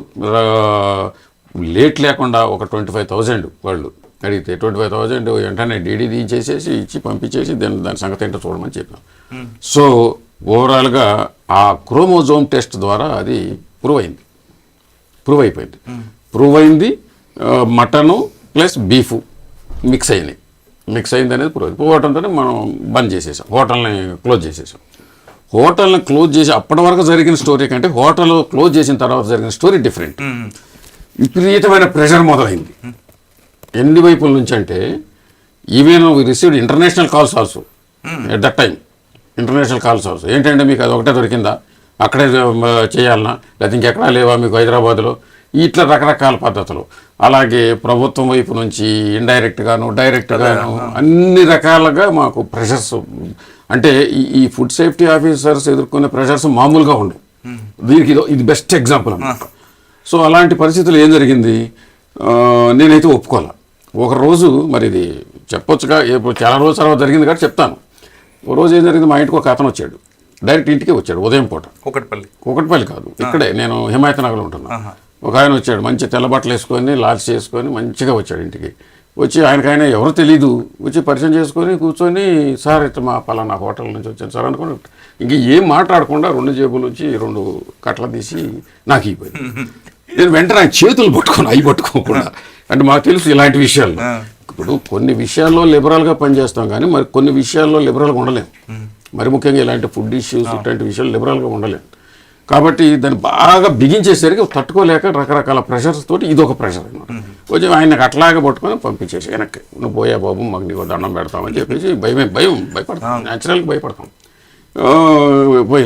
[SPEAKER 2] లేట్ లేకుండా ఒక 25,000 వాళ్ళు అడిగితే 25,000 వెంటనే డీడీ దించేసేసి ఇచ్చి పంపించేసి దాని సంగతి ఏంటో చూడమని చెప్పాం. సో ఓవరాల్గా ఆ క్రోమోజోమ్ టెస్ట్ ద్వారా అది ప్రూవ్ అయిపోయింది. మటను ప్లస్ బీఫ్ మిక్స్ అయింది అనేది ప్రూవ్ అవడంతోనే మనం బంద్ చేసేసాం, హోటల్ని క్లోజ్ చేసేసాం. హోటల్ని క్లోజ్ చేసి అప్పటి వరకు జరిగిన స్టోరీ కంటే హోటల్ క్లోజ్ చేసిన తర్వాత జరిగిన స్టోరీ డిఫరెంట్. విపరీతమైన ప్రెషర్ మొదలైంది ఎన్ని వైపుల నుంచి అంటే, even we received international calls also at that time. International calls also ఏంటంటే, మీకు అది ఒకటే దొరికిందా, అక్కడే చేయాలన్నా, లేకపోతే ఇంకెక్కడా లేవా మీకు హైదరాబాద్లో, ఇట్లా రకరకాల పద్ధతులు. అలాగే ప్రభుత్వం వైపు నుంచి ఇండైరెక్ట్ గాను డైరెక్ట్ గాను అన్ని రకాలుగా మాకు ప్రెషర్స్ అంటే ఈ ఫుడ్ సేఫ్టీ ఆఫీసర్స్ ఎదుర్కొనే ప్రెషర్స్ మామూలుగా ఉండవు. దీనికి ఇది బెస్ట్ ఎగ్జాంపుల్ అన్నమాట. సో అలాంటి పరిస్థితులు ఏం జరిగింది, నేనైతే ఒప్పుకోవాలి. ఒక రోజు మరి ఇది చెప్పొచ్చుగా, చాలా రోజుల తర్వాత జరిగింది కాబట్టి చెప్తాను. ఓ రోజు ఏం జరిగింది, మా ఇంటికి ఒక అతను వచ్చాడు, డైరెక్ట్ ఇంటికే వచ్చాడు ఉదయం పూట. కూకట్పల్లి కాదు, ఇక్కడే నేను హిమాయత్ నగర్లో ఉంటున్నాను. ఒక ఆయన వచ్చాడు, మంచి తెల్ల బట్టలు వేసుకొని లాల్చి చేసుకొని మంచిగా వచ్చాడు ఇంటికి. వచ్చి ఆయనకైనా ఎవరో తెలీదు, వచ్చి పరిచయం చేసుకొని కూర్చొని, సార్ ఇట్లా మా పలానా హోటల్ నుంచి వచ్చాను సార్ అనుకుని ఇంక ఏం మాట్లాడకుండా 2 జేబుల నుంచి 2 కట్టలు తీసి నాకు ఇవ్వదు. నేను వెంటనే ఆయన చేతులు పట్టుకుని అవి పట్టుకోకుండా, అంటే మాకు తెలుసు ఇలాంటి విషయాలు. ఇప్పుడు కొన్ని విషయాల్లో లిబరల్గా పనిచేస్తాం కానీ మరి కొన్ని విషయాల్లో లిబరల్గా ఉండలేము. మరి ముఖ్యంగా ఇలాంటి ఫుడ్ ఇష్యూస్ ఇట్లాంటి విషయాలు లిబరల్గా ఉండలేము. కాబట్టి దాన్ని బాగా బిగించేసరికి తట్టుకోలేక రకరకాల ప్రెషర్స్ తోటి ఇదొక ప్రెషర్ అనమాట. కొంచెం ఆయనకు అట్లాగే పట్టుకొని పంపించేసి వెనక్కి, నువ్వు పోయా బాబు మాకు నీకు దండం పెడతామని చెప్పేసి భయపడతాం, న్యాచురల్గా భయపడతాం.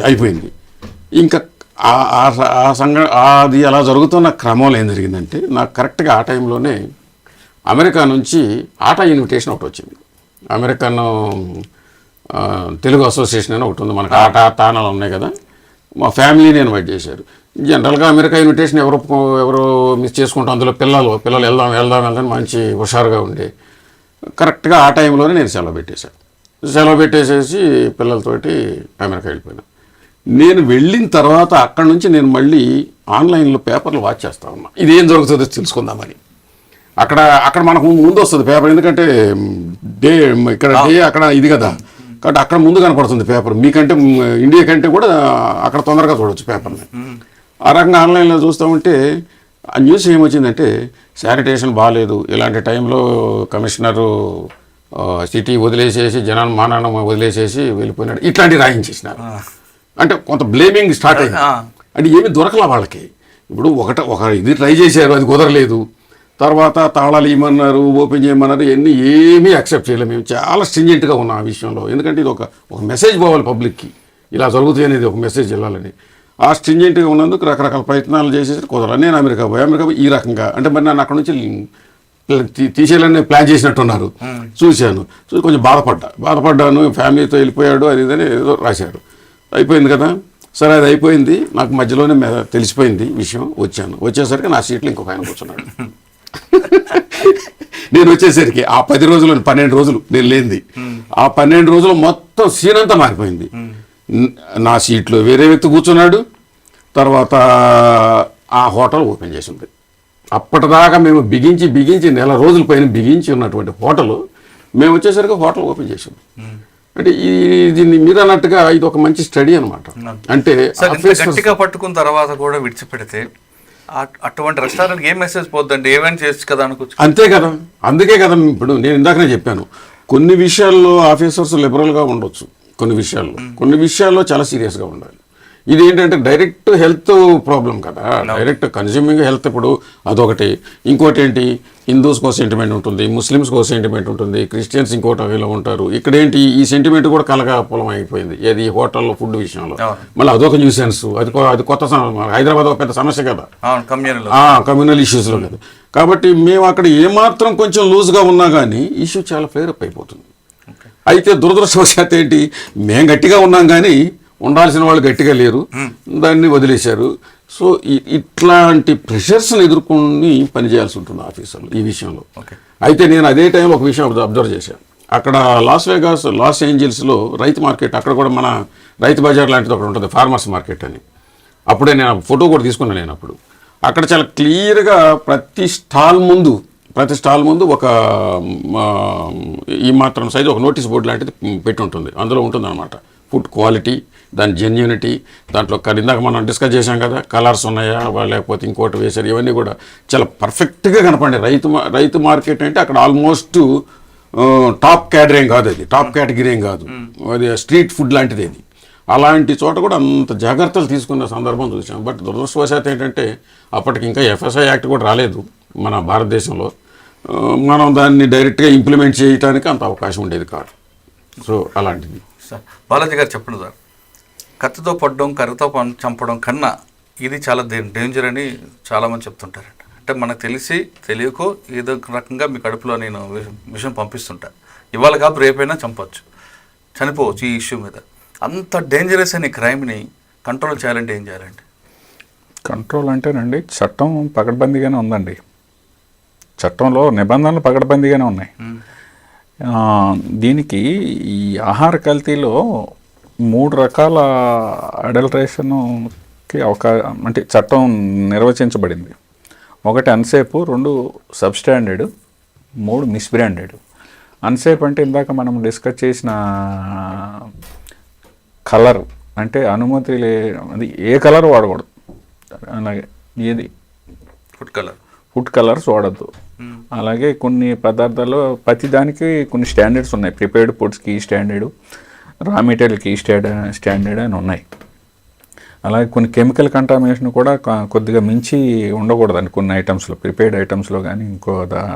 [SPEAKER 2] అయిపోయింది. ఇంకా అది అలా జరుగుతున్న క్రమంలో ఏం జరిగిందంటే, నాకు కరెక్ట్గా ఆ టైంలోనే అమెరికా నుంచి ఆటా ఇన్విటేషన్ ఒకటి వచ్చింది. అమెరికన్ తెలుగు అసోసియేషన్ అని ఒకటి ఉంది, మనకు ఆటా తానాలు ఉన్నాయి కదా, మా ఫ్యామిలీని ఇన్వైట్ చేశారు. జనరల్గా అమెరికా ఇన్విటేషన్ ఎవరు మిస్ చేసుకుంటాం, అందులో పిల్లలు వెళ్దాం మంచి హుషారుగా ఉండే. కరెక్ట్గా ఆ టైంలోనే నేను సెలవు పెట్టేసేసి పిల్లలతోటి అమెరికా వెళ్ళిపోయినా. నేను వెళ్ళిన తర్వాత అక్కడి నుంచి నేను మళ్ళీ ఆన్లైన్లో పేపర్లు వాచ్ చేస్తా ఉన్నా, ఇది ఏం జరుగుతుందో తెలుసుకుందామని. అక్కడ మనకు ముందు వస్తుంది పేపర్, ఎందుకంటే ఇక్కడ అక్కడ ఇది కదా, కాబట్టి అక్కడ ముందు కనపడుతుంది పేపర్. మీకంటే ఇండియా కంటే కూడా అక్కడ తొందరగా చూడవచ్చు పేపర్ని. ఆ రకంగా ఆన్లైన్లో చూస్తూ ఉంటే ఆ న్యూస్ ఏమొచ్చిందంటే, శానిటేషన్ బాగాలేదు, ఇలాంటి టైంలో కమిషనరు సిటీ వదిలేసేసి మానాన్ని వదిలేసేసి వెళ్ళిపోయినాడు, ఇట్లాంటివి రాయించేసినారు. అంటే కొంత బ్లేమింగ్ స్టార్ట్ అయింది. అంటే ఏమీ దొరకలా వాళ్ళకి. ఇప్పుడు ఒక ఇది ట్రై చేశారు, అది కుదరలేదు. తర్వాత తాళాలు ఇవ్వమన్నారు, ఓపెన్ చేయమన్నారు, ఇవన్నీ ఏమీ యాక్సెప్ట్ చేయలేము. మేము చాలా స్ట్రింజెంట్గా ఉన్నాం ఆ విషయంలో. ఎందుకంటే ఇది ఒక మెసేజ్ పోవాలి పబ్లిక్కి, ఇలా జరుగుతుంది అనేది ఒక మెసేజ్ వెళ్ళాలని. ఆ స్ట్రింజెంట్గా ఉన్నందుకు రకరకాల ప్రయత్నాలు చేసేసి కుదరదు. నేను అమెరికా పోయి ఈ రకంగా, అంటే మరి నన్ను అక్కడ నుంచి తీసేయాలని ప్లాన్ చేసినట్టున్నారు. చూసి కొంచెం బాధపడ్డాను. ఫ్యామిలీతో వెళ్ళిపోయాడు అది ఇదని ఏదో రాశారు. అయిపోయింది కదా, సరే అది అయిపోయింది. నాకు మధ్యలోనే తెలిసిపోయింది విషయం. వచ్చేసరికి నా సీట్లో ఇంకొక ఆయన కూర్చున్నాడు. నేను వచ్చేసరికి ఆ 10 రోజులు 12 రోజులు నేను లేనిది, ఆ 12 రోజులు మొత్తం సీన్ అంతా మారిపోయింది. నా సీట్లో వేరే వ్యక్తి కూర్చున్నాడు. తర్వాత ఆ హోటల్ ఓపెన్ చేసి ఉంది. అప్పటిదాకా మేము బిగించి నెల రోజుల పైన బిగించి ఉన్నటువంటి హోటల్ మేము వచ్చేసరికి హోటల్ ఓపెన్ చేసాం. అంటే దీన్ని మీరు అన్నట్టుగా ఇది ఒక మంచి స్టడీ అనమాట. అంటే
[SPEAKER 1] గట్టిగా పట్టుకున్న తర్వాత కూడా విడిచిపెడితే అటువంటి రెస్టారెంట్కి ఏం మెసేజ్ పోద్దండి, ఏమైనా చేయొచ్చు కదా అనుకోవచ్చు.
[SPEAKER 2] అంతే కదా, అందుకే కదా ఇప్పుడు నేను ఇందాకనే చెప్పాను, కొన్ని విషయాల్లో ఆఫీసర్స్ లిబరల్గా ఉండొచ్చు, కొన్ని విషయాల్లో చాలా సీరియస్గా ఉండాలి. ఇది ఏంటంటే డైరెక్ట్ హెల్త్ ప్రాబ్లం కదా, డైరెక్ట్ కన్జ్యూమింగ్ హెల్త్. ఇప్పుడు అదొకటి. ఇంకోటి ఏంటి, హిందూస్కో సెంటిమెంట్ ఉంటుంది, ముస్లిమ్స్కో సెంటిమెంట్ ఉంటుంది, క్రిస్టియన్స్ ఇంకోటి ఇలా ఉంటారు. ఇక్కడ ఏంటి, ఈ సెంటిమెంట్ కూడా కలగాపులం అయిపోయింది. ఏది హోటల్లో ఫుడ్ విషయంలో. మళ్ళీ అదొక న్యూసెన్స్, అది కొత్త హైదరాబాద్ ఒక పెద్ద సమస్య కదా, కమ్యూనల్ ఇష్యూస్లో కదా. కాబట్టి మేము అక్కడ ఏమాత్రం కొంచెం లూజ్గా ఉన్నా కానీ ఇష్యూ చాలా ఫ్లేరప్ అయిపోతుంది. అయితే దురదృష్టవశాత్తు ఏంటి, మేము గట్టిగా ఉన్నాం కానీ ఉండాల్సిన వాళ్ళు గట్టిగా లేరు, దాన్ని వదిలేశారు. సో ఇట్లాంటి ప్రెషర్స్ని ఎదుర్కొని పనిచేయాల్సి ఉంటుంది ఆఫీసర్లు ఈ విషయంలో. అయితే నేను అదే టైంలో ఒక విషయం అబ్జర్వ్ చేశాను. అక్కడ లాస్ ఏంజల్స్లో రైతు మార్కెట్, అక్కడ కూడా మన రైతు బజార్ లాంటిది ఒకటి ఉంటుంది, ఫార్మర్స్ మార్కెట్ అని. అప్పుడే నేను ఫోటో కూడా తీసుకున్నాను. నేను అప్పుడు అక్కడ చాలా క్లియర్గా ప్రతి స్టాల్ ముందు ఒక ఈ మాత్రం సైజు ఒక నోటీస్ బోర్డు లాంటిది పెట్టి ఉంటుంది. అందులో ఉంటుంది అనమాట ఫుడ్ క్వాలిటీ, దాని జెన్యూనిటీ, దాంట్లో ఇందాక మనం డిస్కస్ చేసాం కదా, కలర్స్ ఉన్నాయా లేకపోతే ఇంకోటి వేశారు, ఇవన్నీ కూడా చాలా పర్ఫెక్ట్గా కనపడే. రైతు మార్కెట్ అంటే అక్కడ ఆల్మోస్ట్ టాప్ కేటరీ ఏం కాదు, అది టాప్ కేటగిరీ ఏం కాదు, అది స్ట్రీట్ ఫుడ్ లాంటిది. అది అలాంటి చోట కూడా అంత జాగ్రత్తలు తీసుకున్న సందర్భం చూసాం. బట్ దురదృష్టవశాత్తు ఏంటంటే అప్పటికి ఇంకా FSI యాక్ట్ కూడా రాలేదు మన భారతదేశంలో. మనం దాన్ని డైరెక్ట్గా ఇంప్లిమెంట్ చేయడానికి అంత అవకాశం ఉండేది కాదు. సో అలాంటిది.
[SPEAKER 1] సార్ బాలాజీ గారు చెప్పండి సార్, కత్తితో పడడం కర్రతో చంపడం కన్నా ఇది చాలా డేంజర్ అని చాలామంది చెప్తుంటారంట. అంటే మనకు తెలిసి తెలియకో ఏదో ఒక రకంగా మీ కడుపులో నేను విషయం పంపిస్తుంటా, ఇవాళ కాపు రేపైనా చంపొచ్చు, చనిపోవచ్చు ఈ ఇష్యూ మీద. అంత డేంజరస్ అయిన క్రైమ్ని కంట్రోల్ చేయాలంటే ఏం చేయాలండి?
[SPEAKER 3] కంట్రోల్ అంటేనండి, చట్టం పకడ్బందీగానే ఉందండి. చట్టంలో నిబంధనలు పకడ్బందీగానే ఉన్నాయి. దీనికి ఈ ఆహార కల్తీలో 3 రకాల అడల్ట్రేషన్కి అంటే చట్టం నిర్వచించబడింది. 1 అన్సేఫ్, 2 సబ్స్టాండర్డ్, 3 మిస్బ్రాండెడ్. అన్సేఫ్ అంటే ఇందాక మనం డిస్కస్ చేసిన కలర్, అంటే అనుమతి అది ఏ కలర్ వాడకూడదు. అలాగే ఏది ఫుడ్ కలర్స్ వాడద్దు. అలాగే కొన్ని పదార్థాల్లో ప్రతి దానికి కొన్ని స్టాండర్డ్స్ ఉన్నాయి. ప్రిపేర్డ్ ఫుడ్స్కి ఈ స్టాండర్డు, రా మెటీరియల్కి ఈ స్టాండర్డ్ అని ఉన్నాయి. అలాగే కొన్ని కెమికల్ కంటామినేషన్ కూడా కొద్దిగా మించి ఉండకూడదండి కొన్ని ఐటమ్స్లో, ప్రిపేర్డ్ ఐటమ్స్లో కానీ ఇంకో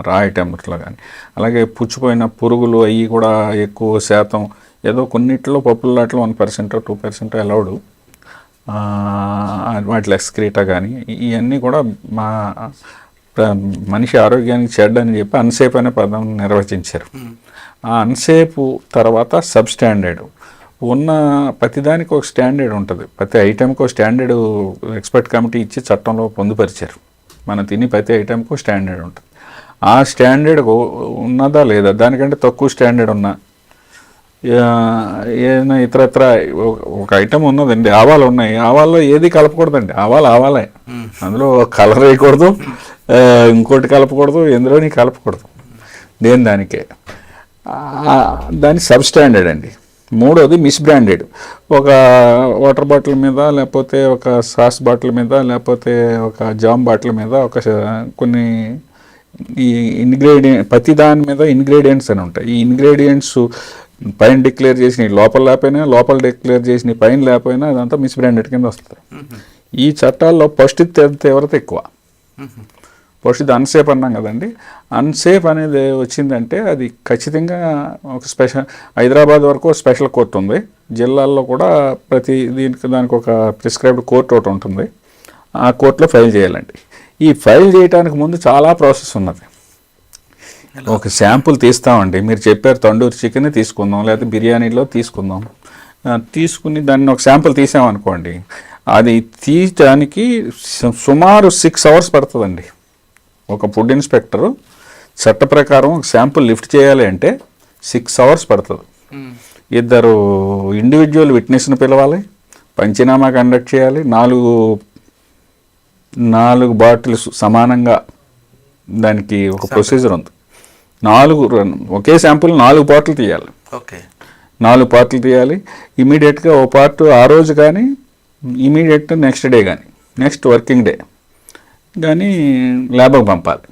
[SPEAKER 3] రా ఐటమ్స్లో కానీ. అలాగే పుచ్చిపోయిన పురుగులు అవి కూడా ఎక్కువ శాతం, ఏదో కొన్నిట్లో పప్పులాట్లో 1% 2% అలౌడ్, వాటిలో ఎక్స్క్రీటా కానీ ఇవన్నీ కూడా మనిషి ఆరోగ్యానికి చెడ్డని చెప్పి అన్సేఫ్ అనే పదం నిర్వచించారు. ఆ అన్సేఫ్ తర్వాత సబ్ స్టాండర్డ్ ఉన్న ప్రతిదానికి ఒక స్టాండర్డ్ ఉంటుంది. ప్రతి ఐటెంకి ఒక స్టాండర్డ్ ఎక్స్పర్ట్ కమిటీ ఇచ్చి చట్టంలో పొందుపరిచారు. మనం తిని ప్రతి ఐటెంకి ఒక స్టాండర్డ్ ఉంటుంది. ఆ స్టాండర్డ్ ఉన్నదా లేదా, దానికంటే తక్కువ స్టాండర్డ్ ఉన్నా, ఏదైనా ఇతరత్ర ఒక ఐటమ్ ఉన్నదండి, ఆవాలు ఉన్నాయి, ఆవాల్లో ఏది కలపకూడదండి. ఆవాలే, అందులో కలర్ వేయకూడదు, ఇంకోటి కలపకూడదు, ఎందులోని కలపకూడదు, దానికే. దాని సబ్ స్టాండర్డ్ అండి. 3వది మిస్బ్రాండెడ్. ఒక వాటర్ బాటిల్ మీద, లేకపోతే ఒక సాస్ బాటిల్ మీద, లేకపోతే ఒక జామ్ బాటిల్ మీద కొన్ని ఈ ప్రతి దాని మీద ఇంగ్రీడియంట్స్ అని ఉంటాయి. ఈ ఇంగ్రీడియంట్స్ పైన డిక్లేర్ చేసిన లోపల లేకపోయినా, లోపల డిక్లేర్ చేసిన పైన లేకపోయినా అదంతా మిస్బ్రాండెడ్ కింద వస్తుంది. ఈ చట్టాల్లో ఫస్ట్ తీవ్రత ఎక్కువ. ఫస్ట్ ఇది అన్సేఫ్ అన్నాం కదండి. అన్సేఫ్ అనేది వచ్చిందంటే అది ఖచ్చితంగా ఒక హైదరాబాద్ వరకు స్పెషల్ కోర్టు ఉంది. జిల్లాల్లో కూడా ప్రతి దానికి ఒక ప్రిస్క్రైబ్డ్ కోర్టు ఒకటి ఉంటుంది. ఆ కోర్టులో ఫైల్ చేయాలండి. ఈ ఫైల్ చేయడానికి ముందు చాలా ప్రాసెస్ ఉన్నది. ఒక శాంపుల్ తీస్తామండి. మీరు చెప్పారు తండూరి చికెన్ తీసుకుందాం, లేకపోతే బిర్యానీలో తీసుకుందాం. తీసుకుని దాన్ని ఒక శాంపుల్ తీసామనుకోండి, అది తీయడానికి సుమారు 6 hours పడుతుందండి. ఒక ఫుడ్ ఇన్స్పెక్టరు చట్ట ప్రకారం ఒక శాంపుల్ లిఫ్ట్ చేయాలి అంటే 6 hours పడుతుంది. 2 ఇండివిజువల్ విట్నెస్ని పిలవాలి, పంచనామా కండక్ట్ చేయాలి, 4 బాటిల్స్ సమానంగా దానికి ఒక ప్రొసీజర్ ఉంది. 4 ఒకే శాంపుల్ 4 బాటిల్ తీయాలి. 4 పార్ట్లు తీయాలి. ఇమీడియట్గా ఓ పార్ట్ ఆ రోజు కానీ, ఇమీడియట్ నెక్స్ట్ డే కానీ, నెక్స్ట్ వర్కింగ్ డే కానీ ల్యాబ్కి పంపాలి.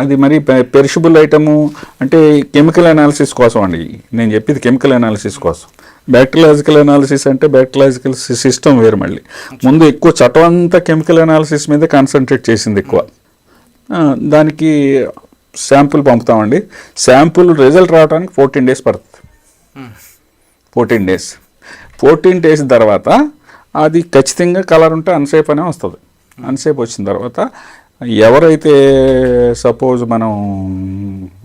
[SPEAKER 3] అది మరి పెరిషబుల్ ఐటము అంటే కెమికల్ అనాలిసిస్ కోసం అండి. నేను చెప్పేది కెమికల్ అనాలిసిస్ కోసం. బ్యాక్టీరియాలజికల్ అనాలిసిస్ అంటే బ్యాక్టీరియాలజికల్ సిస్టమ్ వేరు. మళ్ళీ ముందు ఎక్కువ చట్టం అంతా కెమికల్ అనాలిసిస్ మీద కాన్సన్ట్రేట్ చేసింది ఎక్కువ. దానికి శాంపుల్ పంపుతామండి. శాంపుల్ రిజల్ట్ రావడానికి 14 days పడుతుంది. 14 days తర్వాత అది ఖచ్చితంగా కలర్ ఉంటే అన్సేఫ్ అనే వస్తుంది. అన్సేఫ్ వచ్చిన తర్వాత ఎవరైతే సపోజ్ మనం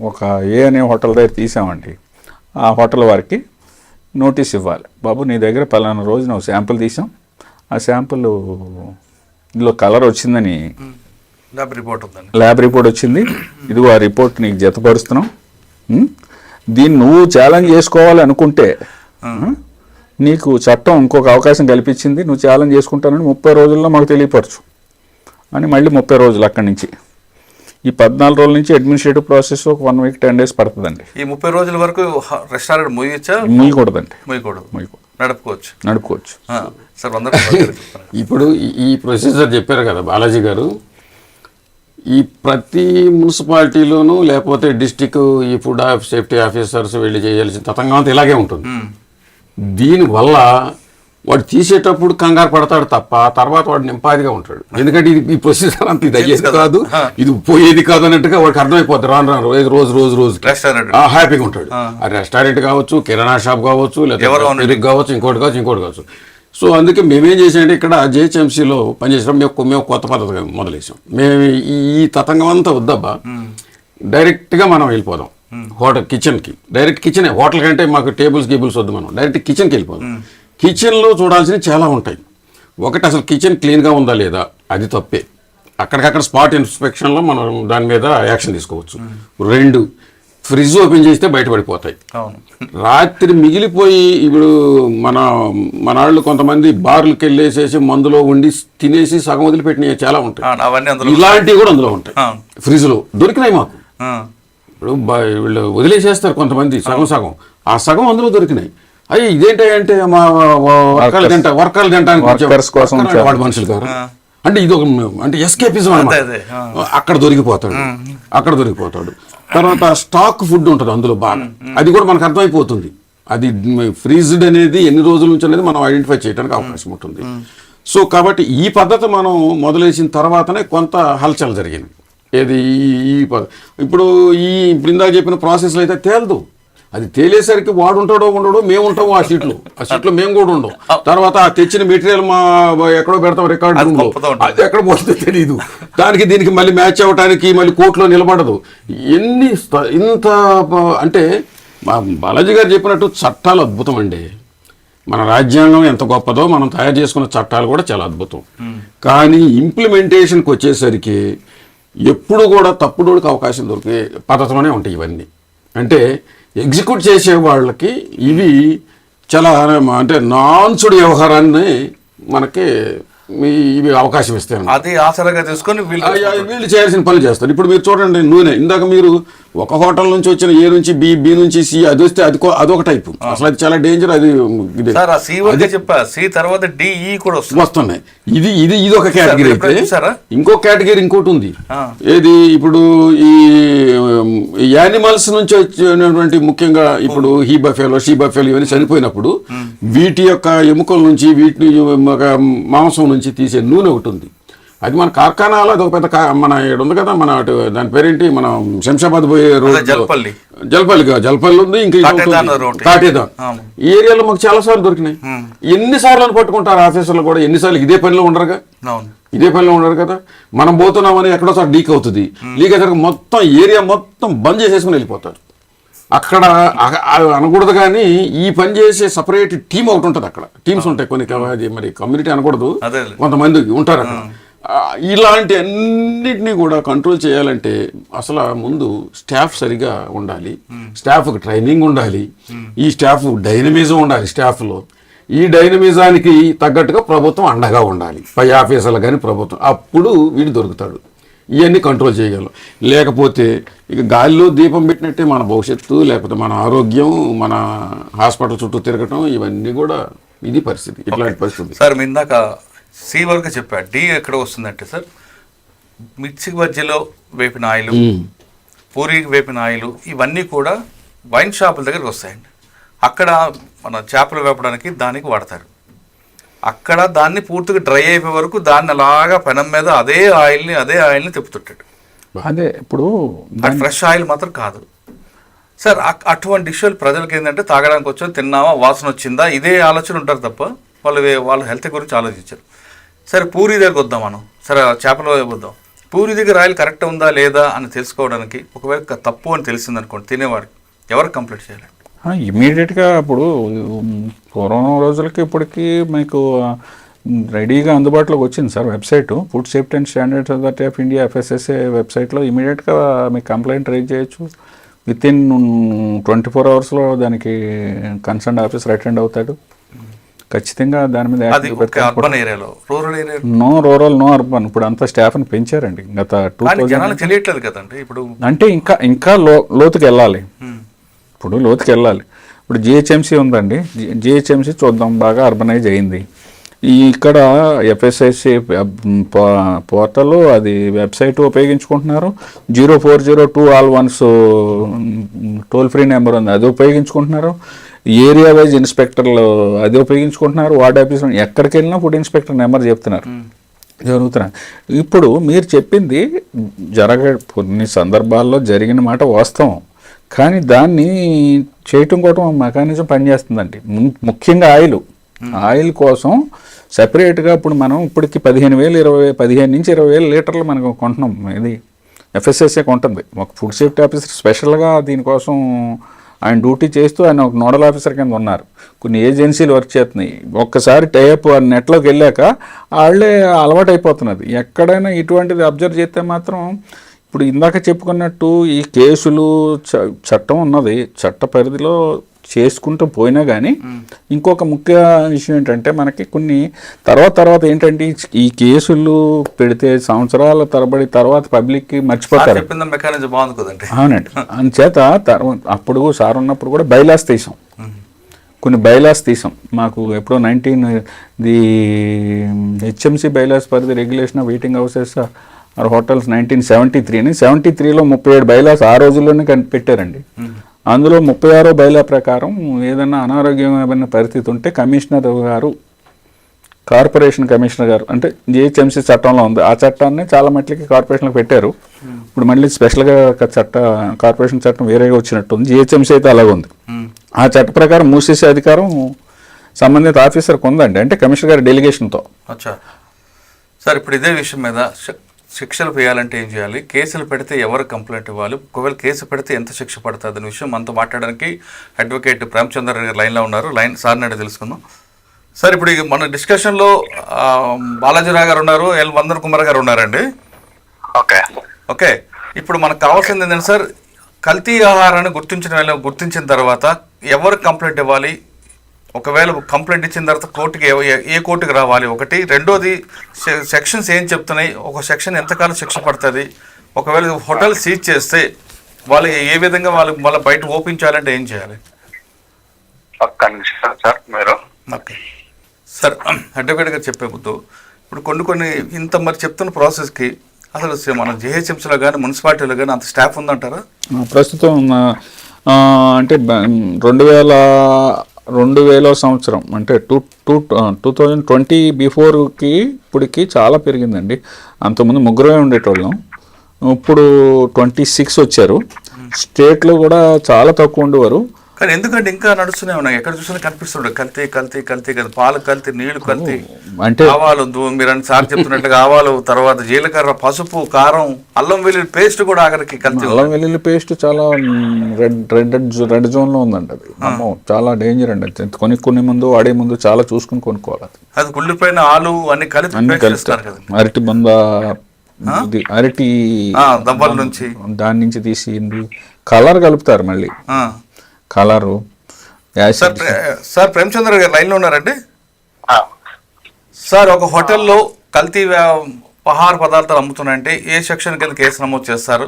[SPEAKER 3] ఒక అనే హోటల్ దగ్గర తీసామండి, ఆ హోటల్ వారికి నోటీస్ ఇవ్వాలి. బాబు నీ దగ్గర పలానా రోజు నువ్వు శాంపుల్ తీసాం, ఆ శాంపుల్లో కలర్ వచ్చిందని ల్యాబ్ రిపోర్ట్ వచ్చింది, ఇదిగో ఆ రిపోర్ట్ నీకు జతపరుస్తున్నాం. దీన్ని నువ్వు ఛాలెంజ్ చేసుకోవాలి అనుకుంటే నీకు చట్టం ఇంకొక అవకాశం కల్పించింది, నువ్వు ఛాలెంజ్ చేసుకుంటానని 30 రోజుల్లో మాకు తెలియపరచు అని మళ్ళీ 30 రోజులు అక్కడి నుంచి. ఈ 14 రోజుల నుంచి అడ్మినిస్ట్రేటివ్ ప్రాసెస్ ఒక 1 week 10 days పడుతుందండి.
[SPEAKER 1] ఈ 30 రోజుల వరకు రెస్టారెంట్
[SPEAKER 3] మూయకూడదండి.
[SPEAKER 1] నడుపుకోవచ్చు.
[SPEAKER 2] ఇప్పుడు ఈ ప్రొసీజర్ చెప్పారు కదా బాలాజీ గారు, ఈ ప్రతి మున్సిపాలిటీలోనూ లేకపోతే డిస్టిక్ ఈ ఫుడ్ సేఫ్టీ ఆఫీసర్స్ వెళ్ళి చేయాల్సిన తతంగం ఇలాగే ఉంటుంది. దీనివల్ల వాడు తీసేటప్పుడు కంగారు పడతాడు తప్ప తర్వాత వాడు నింపాదిగా ఉంటాడు. ఎందుకంటే ఈ ప్రొసీజర్ అంత ఇది అయ్యేది కాదు, ఇది పోయేది కాదు అన్నట్టుగా వాడికి అర్థమైపోద్ది. రాను రోజు హ్యాపీగా ఉంటాడు. ఆ రెస్టారెంట్ కావచ్చు, కిరాణా షాప్ కావచ్చు, లేకపోతే కావచ్చు, ఇంకోటి కావచ్చు. సో అందుకే మేమేం చేసామంటే ఇక్కడ జిహెచ్ఎంసీలో పనిచేసాం. మేము కొత్త పద్ధతి మొదలేసాం. మేము ఈ తతంగం అంతా వద్దబ్బా, డైరెక్ట్గా మనం వెళ్ళిపోదాం హోటల్ కిచెన్కి. డైరెక్ట్ కిచెనే, హోటల్ కంటే మాకు గేబుల్స్ వద్దు, మనం డైరెక్ట్ కిచెన్కి వెళ్ళిపోదాం. కిచెన్లో చూడాల్సినవి చాలా ఉంటాయి. ఒకటి, అసలు కిచెన్ క్లీన్గా ఉందా లేదా, అది తప్పే. అక్కడికక్కడ స్పాట్ ఇన్స్పెక్షన్లో మనం దాని మీద యాక్షన్ తీసుకోవచ్చు. 2, ఫ్రిడ్జ్ ఓపెన్ చేస్తే బయటపడిపోతాయి. రాత్రి మిగిలిపోయి ఇప్పుడు మన వాళ్ళు కొంతమంది బార్లకు వెళ్ళేసేసి మందులో ఉండి తినేసి సగం వదిలిపెట్టినవి చాలా ఉంటాయి. ఇలాంటివి కూడా అందులో ఉంటాయి. ఫ్రిడ్జ్లో దొరికినాయి మాకు. ఇప్పుడు వీళ్ళు వదిలేసేస్తారు కొంతమంది సగం, ఆ సగం అందులో దొరికినాయి. అయ్యి ఇదేంటంటే మా వర్కాలు తింటానికి వాడు మనుషులు కాదు అంటే ఇది ఒక అంటే ఎస్కేపిజం అన్నమాట. అక్కడ దొరికిపోతాడు. తర్వాత స్టాక్ ఫుడ్ ఉంటుంది అందులో బాగా, అది కూడా మనకు అర్థమైపోతుంది. అది ఫ్రీజ్డ్ అనేది ఎన్ని రోజుల నుంచి అనేది మనం ఐడెంటిఫై చేయడానికి అవకాశం ఉంటుంది. సో కాబట్టి ఈ పద్ధతి మనం మొదలేసిన తర్వాతనే కొంత హల్చల్ జరిగింది. ఏది ఇప్పుడు ఇందాక చెప్పిన ప్రాసెస్లో అయితే తేలదు. అది తేలేసరికి వాడు ఉంటాడో ఉండడో, మేము ఉంటాము ఆ సీట్లో మేము కూడా ఉండం. తర్వాత ఆ తెచ్చిన మెటీరియల్ ఎక్కడో పెడతాం రికార్డ్ రూమ్లో, అది ఎక్కడ పోతుందో తెలియదు. దానికి దీనికి మళ్ళీ మ్యాచ్ అవ్వడానికి మళ్ళీ కోర్టులో నిలబడదు. ఇంత అంటే మా బాలాజీ గారు చెప్పినట్టు చట్టాలు అద్భుతం అండి. మన రాజ్యాంగం ఎంత గొప్పదో మనం తయారు చేసుకున్న చట్టాలు కూడా చాలా అద్భుతం. కానీ ఇంప్లిమెంటేషన్కి వచ్చేసరికి ఎప్పుడు కూడా తప్పుడోడికి అవకాశం దొరికే పద్ధతిలోనే ఉంటాయి ఇవన్నీ. అంటే ఎగ్జిక్యూట్ చేసే వాళ్ళకి ఇవి చాలా అంటే నాన్సుడి వ్యవహారాన్ని మనకి ఇవి అవకాశం ఇస్తాయి.
[SPEAKER 1] అది ఆసరాగా తీసుకొని
[SPEAKER 2] వీళ్ళు చేయాల్సిన పనులు చేస్తారు. ఇప్పుడు మీరు చూడండి, నూనె ఇందాక మీరు ఒక హోటల్ నుంచి వచ్చిన ఏ నుంచి బి నుంచి సి, అది వస్తే అదొక టైపు. అసలు అది చాలా డేంజర్. అది వస్తున్నాయి. ఇది ఒక కేటగిరీ అయితే ఇంకో కేటగిరీ ఇంకోటి ఉంది. ఏది ఇప్పుడు ఈ యానిమల్స్ నుంచి వచ్చినటువంటి ముఖ్యంగా ఇప్పుడు షీ బఫెలో ఇవన్నీ చనిపోయినప్పుడు వీటి యొక్క ఎముకల నుంచి వీటి మాంసం నుంచి తీసే నూనె ఒకటి ఉంది. అది మన కార్ఖానాలో అది ఒక పెద్ద మన ఇక్కడ ఉంది కదా, మన దాని పేరేంటి, మనం శంషాబాద్ పోయే రోడ్ జల్పల్లి ఉంది, ఇంకా కాటేదాన్ ఈ ఏరియాలో మాకు చాలా సార్లు దొరికినాయి. ఎన్నిసార్లు పట్టుకుంటారు ఆఫీసర్లు కూడా, ఎన్నిసార్లు ఇదే పనిలో ఉండరు కదా. మనం పోతున్నామని ఎక్కడోసారి లీక్ అవుతుంది. లీక్ అయ్యేసరికి మొత్తం ఏరియా మొత్తం బంద్ చేసేసుకుని వెళ్ళిపోతారు. అక్కడ అనకూడదు కానీ ఈ పని చేసే సపరేట్ టీం ఒకటి ఉంటుంది. అక్కడ టీమ్స్ ఉంటాయి కొన్ని, మరి కమ్యూనిటీ అనకూడదు, కొంతమంది ఉంటారు అక్కడ. ఇలాంటి అన్నిటినీ కూడా కంట్రోల్ చేయాలంటే అసలు ముందు స్టాఫ్ సరిగా ఉండాలి, స్టాఫ్కి ట్రైనింగ్ ఉండాలి, ఈ స్టాఫ్ డైనమిజం ఉండాలి స్టాఫ్లో. ఈ డైనమిజానికి తగ్గట్టుగా ప్రభుత్వం అండగా ఉండాలి, పై ఆఫీసర్లు కానీ ప్రభుత్వం. అప్పుడు వీడు దొరుకుతాడు. ఇవన్నీ కంట్రోల్ చేయగలం. లేకపోతే ఇక గాలిలో దీపం పెట్టినట్టే మన భవిష్యత్తు, లేకపోతే మన ఆరోగ్యం, మన హాస్పిటల్ చుట్టూ తిరగటం, ఇవన్నీ కూడా ఇది పరిస్థితి. ఇట్లాంటి పరిస్థితి.
[SPEAKER 1] సార్ మీ ఇందాక సి వరకు చెప్పారు, డి ఎక్కడ వస్తుందంటే సార్ మిర్చి బజ్జీలో వేపిన ఆయిల్, పూరికి వేపిన ఆయిల్, ఇవన్నీ కూడా వైన్ షాపుల దగ్గరికి వస్తాయండి. అక్కడ మన చేపలు వేపడానికి దానికి వాడతారు. అక్కడ దాన్ని పూర్తిగా డ్రై అయిపోయే వరకు దాన్ని అలాగా పెనం మీద అదే ఆయిల్ని తిప్పుతుంటాడు.
[SPEAKER 3] అదే ఇప్పుడు
[SPEAKER 1] ఫ్రెష్ ఆయిల్ మాత్రం కాదు సార్. అటువంటి డిష్లు ప్రజలకి ఏంటంటే తాగడానికి వచ్చా, తిన్నావా, వాసన వచ్చిందా, ఇదే ఆలోచన ఉంటారు తప్ప వాళ్ళ హెల్త్ గురించి ఆలోచించారు. సరే పూరి దగ్గరకు వద్దాం మనం. సరే చేపలు వద్దాం. పూరి దగ్గర ఆయిల్ కరెక్ట్ ఉందా లేదా అని తెలుసుకోవడానికి ఒకవేళ తప్పు అని తెలిసిందనుకోండి, తినేవాడికి ఎవరు కంప్లైంట్ చేయాలి?
[SPEAKER 3] ఇమీడియట్గా ఇప్పుడు కరోనా రోజులకి ఇప్పటికీ మీకు రెడీగా అందుబాటులోకి వచ్చింది sir website, food safety and standards authority of India FSSA వెబ్సైట్లో ఇమీడియట్గా మీకు కంప్లైంట్ రైజ్ చేయొచ్చు. వితిన్ 24 అవర్స్లో దానికి కన్సర్న్ ఆఫీసర్ అటెండ్ అవుతాడు. ఖచ్చితంగా దాని మీద నో అర్బన్ ఇప్పుడు అంతా స్టాఫ్ని పెంచారండి గత 2000.
[SPEAKER 1] తెలియట్లేదు కదండి ఇప్పుడు. అంటే
[SPEAKER 3] ఇంకా లోతుకి వెళ్ళాలి. ఇప్పుడు GHMC ఉందండి, GHMC చూద్దాం, బాగా అర్బనైజ్ అయింది. ఇక్కడ FSSA పోర్టల్, అది వెబ్సైట్ ఉపయోగించుకుంటున్నారు. 0402 all ones toll free number ఉంది, అది ఉపయోగించుకుంటున్నారు. ఏరియా వైజ్ ఇన్స్పెక్టర్లు అది ఉపయోగించుకుంటున్నారు. వార్డ్ ఆఫీసర్ ఎక్కడికి వెళ్ళినా ఫుడ్ ఇన్స్పెక్టర్ నెంబర్ జరుగుతున్నారు. ఇప్పుడు మీరు చెప్పింది కొన్ని సందర్భాల్లో జరిగిన మాట వాస్తవం, కానీ దాన్ని చేయటం కోసం మెకానిజం పనిచేస్తుందండి. ముఖ్యంగా ఆయిల్ ఆయిల్ కోసం సెపరేట్గా ఇప్పుడు మనం ఇప్పటికి 15 నుంచి 20,000 లీటర్లు మనకు కొంటున్నాం. ఇది FSSA కొంటుంది. ఒక ఫుడ్ సేఫ్టీ ఆఫీసర్ స్పెషల్గా దీనికోసం ఆయన డ్యూటీ చేస్తూ ఆయన ఒక నోడల్ ఆఫీసర్ కింద ఉన్నారు. కొన్ని ఏజెన్సీలు వర్క్ చేస్తున్నాయి. ఒక్కసారి టైప్ నెట్లోకి వెళ్ళాక వాళ్ళే అలవాటు అయిపోతున్నది. ఎక్కడైనా ఇటువంటిది అబ్జర్వ్ చేస్తే మాత్రం ఇప్పుడు ఇందాక చెప్పుకున్నట్టు ఈ కేసులు చట్టం ఉన్నది, చట్ట పరిధిలో చేసుకుంటూ పోయినా కానీ ఇంకొక ముఖ్య విషయం ఏంటంటే మనకి కొన్ని తర్వాత ఏంటంటే ఈ కేసులు పెడితే సంవత్సరాల తరబడి తర్వాత పబ్లిక్కి మర్చిపోతారు. అవునండి. అందుచేత అప్పుడు సార్ ఉన్నప్పుడు కూడా బైలాస్ తీసాం, కొన్ని బైలాస్ తీసాం. మాకు ఎప్పుడో the HMC bylaws for the regulation of eating houses or hotels 1973 అని 73లో 37 బైలాస్ ఆ రోజుల్లోనే పెట్టారండి. అందులో 36వ బైలా ప్రకారం ఏదైనా అనారోగ్యమైన పరిస్థితి ఉంటే కార్పొరేషన్ కమిషనర్ గారు అంటే GHMC చట్టంలో ఉంది. ఆ చట్టాన్ని చాలా మట్లకి కార్పొరేషన్లకు పెట్టారు. ఇప్పుడు మళ్ళీ స్పెషల్గా కార్పొరేషన్ చట్టం వేరేగా వచ్చినట్టు ఉంది. GHMC అయితే అలాగే ఉంది. ఆ చట్ట ప్రకారం మూసేసే అధికారం సంబంధిత ఆఫీసర్కి ఉందండి, అంటే కమిషనర్ గారి డెలిగేషన్తో.
[SPEAKER 1] సార్ ఇప్పుడు ఇదే విషయం మీద శిక్షలు వేయాలంటే ఏం చేయాలి, కేసులు పెడితే ఎవరు కంప్లైంట్ ఇవ్వాలి, ఒకవేళ కేసు పెడితే ఎంత శిక్ష పడుతుంది అనే విషయం మనతో మాట్లాడడానికి అడ్వకేట్ ప్రేమచంద్ర గారు లైన్లో ఉన్నారు. సార్ నాడు తెలుసుకుందాం. సార్ ఇప్పుడు మన డిస్కషన్లో బాలాజీరావు గారు ఉన్నారు, వందన్ కుమార్ గారు ఉన్నారండి. ఓకే ఇప్పుడు మనకు కావాల్సింది ఏంటంటే సార్, కల్తీ ఆహారాన్ని గుర్తించిన తర్వాత ఎవరు కంప్లైంట్ ఇవ్వాలి, ఒకవేళ కంప్లైంట్ ఇచ్చిన తర్వాత కోర్టుకి ఏ కోర్టుకి రావాలి, ఒకటి. రెండోది సెక్షన్స్ ఏం చెప్తున్నాయి, ఒక సెక్షన్ ఎంతకాలం శిక్ష పడుతుంది, ఒకవేళ హోటల్ సీజ్ చేస్తే వాళ్ళు ఏ విధంగా వాళ్ళ బయట ఓపెన్ చేయాలంటే ఏం చేయాలి? ఓకే సార్, అడ్వకేట్ గారు చెప్పే ముందు ఇప్పుడు కొన్ని ఇంత మరి చెప్తున్న ప్రాసెస్కి అసలు మన GHMCలో కానీ మున్సిపాలిటీలో కానీ అంత స్టాఫ్ ఉందంటారా?
[SPEAKER 3] ప్రస్తుతం అంటే 2000 సంవత్సరం అంటే 2020 బిఫోర్కి ఇప్పటికి చాలా పెరిగిందండి. అంతకుముందు 3 ఉండేటోళ్ళం, ఇప్పుడు 26 వచ్చారు. స్టేట్లో కూడా చాలా తక్కువ ఉండేవారు.
[SPEAKER 1] కానీ ఎందుకంటే ఇంకా నడుస్తూనే ఉన్నాయి, ఎక్కడ చూసినా కనిపిస్తుండే కల్తీ కదా, పాలు కల్తీ, నీళ్లు కల్తీ, అంటే ఆవాలు మీరు సార్ చెప్తున్నట్టుగా ఆవాలు, తర్వాత జీలకర్ర, పసుపు, కారం, అల్లం వెల్లుల్లి పేస్ట్ కూడా ఆఖరికి కల్తీ.
[SPEAKER 3] అల్లం వెల్లుల్లి పేస్ట్ చాలా రెడ్ జోన్లో ఉందండి. అది చాలా డేంజర్ అండి. కొన్ని ముందు వాడే ముందు చాలా చూసుకుని కొనుక్కోవాలి.
[SPEAKER 1] అది కుళ్ళిపోయిన ఆలు అన్ని కలిపి
[SPEAKER 3] అరటి బంద, అరటి
[SPEAKER 1] దవ్వల నుంచి
[SPEAKER 3] దాని నుంచి తీసింది కలర్ కలుపుతారు మళ్ళీ కలరు.
[SPEAKER 1] సార్ ప్రేమచంద్ర గారు లైన్లో ఉన్నారండి. సార్ ఒక హోటల్లో కల్తీ ఆహార పదార్థాలు అమ్ముతున్నాయంటే ఏ సెక్షన్ కింద కేసు నమోదు చేస్తారు,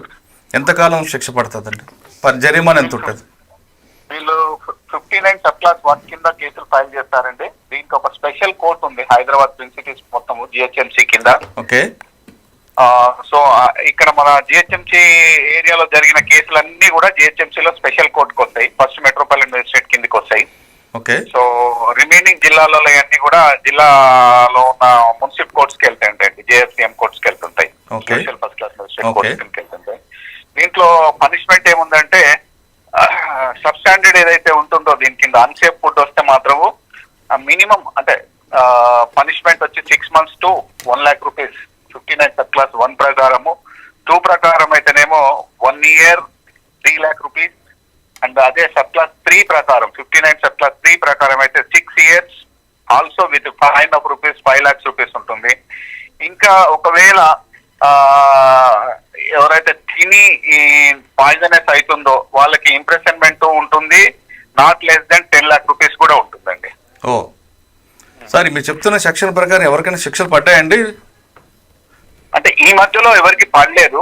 [SPEAKER 1] ఎంతకాలం శిక్ష పడుతుందండి, జరిమానా ఎంత ఉంటుంది?
[SPEAKER 4] వీళ్ళు 59 సబ్ క్లాస్ 1 కింద కేసులు ఫైల్ చేస్తారండి. దీనికి ఒక స్పెషల్ కోర్ట్ ఉంది హైదరాబాద్ ప్రిన్సిపల్స్ మొత్తం GHMC కింద.
[SPEAKER 1] ఓకే.
[SPEAKER 4] సో ఇక్కడ మన GHMC ఏరియాలో జరిగిన కేసులన్నీ కూడా GHMCలో స్పెషల్ కోర్టుకు వస్తాయి, ఫస్ట్ మెట్రోపాలిటన్ మేజిస్ట్రేట్ కిందకి వస్తాయి.
[SPEAKER 1] ఓకే.
[SPEAKER 4] సో రిమైనింగ్ జిల్లాలలో అన్ని కూడా జిల్లాలో ఉన్న మున్సిపల్ కోర్ట్స్కి వెళ్తాయండి, JFCM కోర్ట్స్కి వెళ్తుంటాయి, special first class magistrate courts కిందకి వెళ్తుంటాయి. దీంట్లో పనిష్మెంట్ ఏముందంటే సబ్ స్టాండర్డ్ ఏదైతే ఉంటుందో దీని కింద అన్సేఫ్ ఫుడ్ వస్తే మాత్రము మినిమం అంటే పనిష్మెంట్ వచ్చి 6 months to 1 lakh rupees 59 sub class 1 ప్రకారము. 2 ప్రకారం అయితేనేమో 1 year 3 lakh rupees. అండ్ అదే సబ్ క్లాస్ 3 ప్రకారం 59 సబ్ క్లాస్ 3 ప్రకారం అయితే 6 years also with fine of rupees 5 lakhs rupees ఉంటుంది. ఇంకా ఒకవేళ ఎవరైతే తిని పాయిజనస్ అవుతుందో వాళ్ళకి ఇంప్రెషన్మెంట్ ఉంటుంది, not less than 10 lakh rupees కూడా ఉంటుందండి.
[SPEAKER 1] సార్ మీరు చెప్తున్న సెక్షన్ ప్రకారం ఎవరికైనా శిక్షలు పడ్డాయండి?
[SPEAKER 4] అంటే ఈ మధ్యలో ఎవరికి పడలేదు,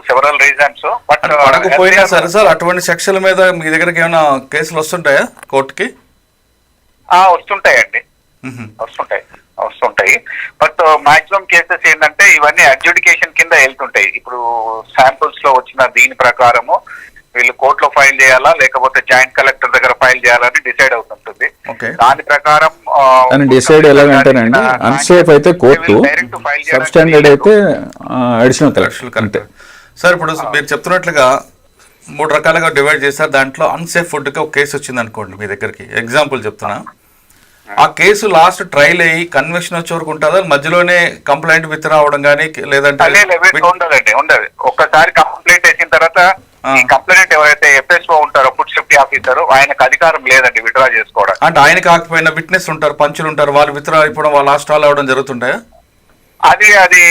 [SPEAKER 4] సెవరల్ రీజన్స్. బట్
[SPEAKER 1] పడకపోయినా సరే సార్ అటువంటి సెక్షన్ల మీద మీ దగ్గరకి ఏమైనా కేసులు వస్తుంటాయా కోర్టుకి?
[SPEAKER 4] వస్తుంటాయండి, వస్తుంటాయి. బట్ మాక్సిమం కేసెస్ ఏంటంటే ఇవన్నీ అడ్జుడికేషన్ కింద వెళ్తుంటాయి. ఇప్పుడు శాంపుల్స్ లో వచ్చిన దీని ప్రకారము వీళ్ళు కోర్టులో ఫైల్ చేయాలా లేకపోతే జాయింట్ కలెక్టర్ దగ్గర ఫైల్ చేయాలని డిసైడ్ అవుతుంటుంది. దాని ప్రకారం
[SPEAKER 3] డిసైడ్ ఎలాగంటేనండి, అన్సేఫ్ అయితే కోర్టు, సబ్ స్టాండర్డ్ అయితే అడిషనల్ కలెక్టర్.
[SPEAKER 1] కరెక్ట్. సార్ ఇప్పుడు మీరు చెప్తున్నట్లుగా 3 రకాలుగా డివైడ్ చేశారు. దాంట్లో అన్సేఫ్ ఫుడ్కి ఒక కేసు వచ్చింది అనుకోండి మీ దగ్గరికి, ఎగ్జాంపుల్ చెప్తున్నా. ఆ కేసు లాస్ట్ ట్రయల్ అయ్యి కన్విక్షన్ వచ్చే వరకు ఉంటుందా, మధ్యలోనే కంప్లైంట్ విత్ రావడం కానీ లేదంటే
[SPEAKER 4] ఉండదండి, ఉండదు. ఒక్కసారి కంప్లైంట్ వేసిన తర్వాత ఈ కంప్లైంట్ ఎవరైతే ఎఫ్ఎస్ఓ ఉంటారో, ఫుడ్ సేఫ్టీ ఆఫీసర్, ఆయనకు అధికారం లేదండి విత్డ్రా చేసుకోవడం.
[SPEAKER 1] అంటే ఆయన కాకపోయినా విట్నెస్ ఉంటారు, పంచులు ఉంటారు, వాళ్ళు విత్డ్రా అయిపోవడం, వాళ్ళు లాస్ట్ అవడం జరుగుతుంటాయా?
[SPEAKER 4] అది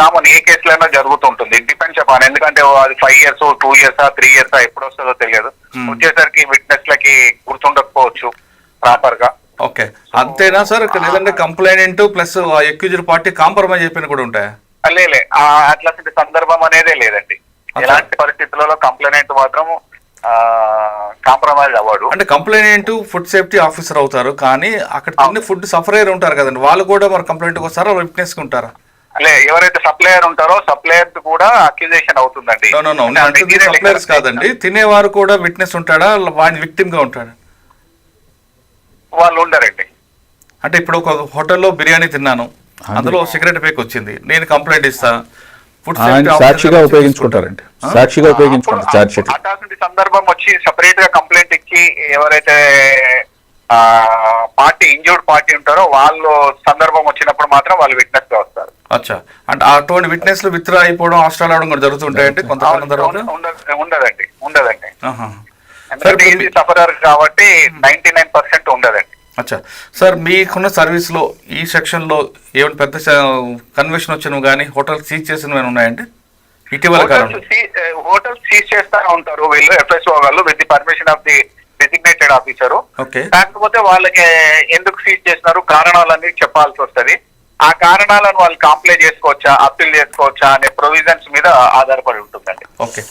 [SPEAKER 4] కామన్, ఏ కేసులైనా జరుగుతుంటుంది. డిపెండ్స్ అపాన్, ఎందుకంటే అది 5 years 2 years 3 years ఎప్పుడు వస్తుందో తెలియదు. వచ్చేసరికి విట్నెస్ లకి గుర్తుండకపోవచ్చు ప్రాపర్ గా.
[SPEAKER 1] ఓకే, అంతేనా సార్? లేదంటే complaint plus accused party compromise అయిపోయిన కూడా ఉంటాయా?
[SPEAKER 4] లేలే, అట్లాంటి సందర్భం అనేదే లేదండి. ఎలాంటి పరిస్థితులలో కంప్లైంట్ మాత్రం కాంప్రమైజ్ అవ్వడు.
[SPEAKER 1] అంటే కంప్లైంట్ ఫుడ్ సేఫ్టీ ఆఫీసర్ అవుతారు, కానీ అక్కడ తిన్న ఫుడ్ సఫరర్ ఉంటారు కదండి, వాళ్ళు కూడా మరి కంప్లైంట్ వస్తారా, విట్నెస్ కి ఉంటారా?
[SPEAKER 4] ఎవరైతే సప్లయర్ ఉంటారో సప్లయర్ కూడా అక్యూజేషన్ అవుతుందండి.
[SPEAKER 1] సప్లయర్స్ కాదండి, తినేవారు కూడా విట్నెస్ ఉంటాడా, వాడిని విక్టిమ్ గా ఉంటాడా?
[SPEAKER 4] వాళ్ళు ఉండరండి.
[SPEAKER 1] అంటే ఇప్పుడు ఒక హోటల్లో బిర్యానీ తిన్నాను, అందులో సిగరెట్ పేక్ వచ్చింది, నేను కంప్లైంట్ ఇస్తా,
[SPEAKER 3] సాక్షిగా ఉపయోగించుకుంటారండి, సాక్షిగా ఉపయోగించుకుంటారు చార్జ్ షీట్.
[SPEAKER 4] అటువంటి సందర్భం వచ్చి సెపరేట్ గా కంప్లైంట్ ఇచ్చి ఎవరైతే పార్టీ ఇంజూర్డ్ పార్టీ ఉంటారో వాళ్ళు సందర్భం వచ్చినప్పుడు మాత్రం వాళ్ళు విట్నెస్ గా వస్తారు.
[SPEAKER 1] అచ్చా, అంటే అటువంటి విట్నెస్ లు విత్డ్రా అయిపోవడం, హాస్టల్ అవడం కూడా జరుగుతుంటాయంటే కొంతమంది తర్వాత?
[SPEAKER 4] ఉండదండి, ఉండదండి. ఎందుకంటే ఇది సఫరర్ కాబట్టి 99% ఉండదండి.
[SPEAKER 1] అచ్చా సార్, మీకున్న సర్వీస్లో ఈ సెక్షన్లో ఏమైనా పెద్ద కన్విక్షన్ వచ్చినవి కానీ హోటల్ సీజ్ చేసినవి ఉన్నాయండి ఇటీవల కాలంలో?
[SPEAKER 4] హోటల్ సీజ్ చేస్తా ఉంటారు వీళ్ళు, ఎఫ్ఎస్ఓ వాళ్ళు, with the permission of the designated officer. కాకపోతే వాళ్ళకి ఎందుకు సీజ్ చేసినారు కారణాలన్నీ చెప్పాల్సి వస్తుంది. ఆ కారణాలను వాళ్ళు కాంప్లైంట్ చేసుకోవచ్చా, అప్పీల్ చేసుకోవచ్చా అనే ప్రొవిజన్స్ మీద ఆధారపడి ఉంటుందండి.
[SPEAKER 1] ఓకే,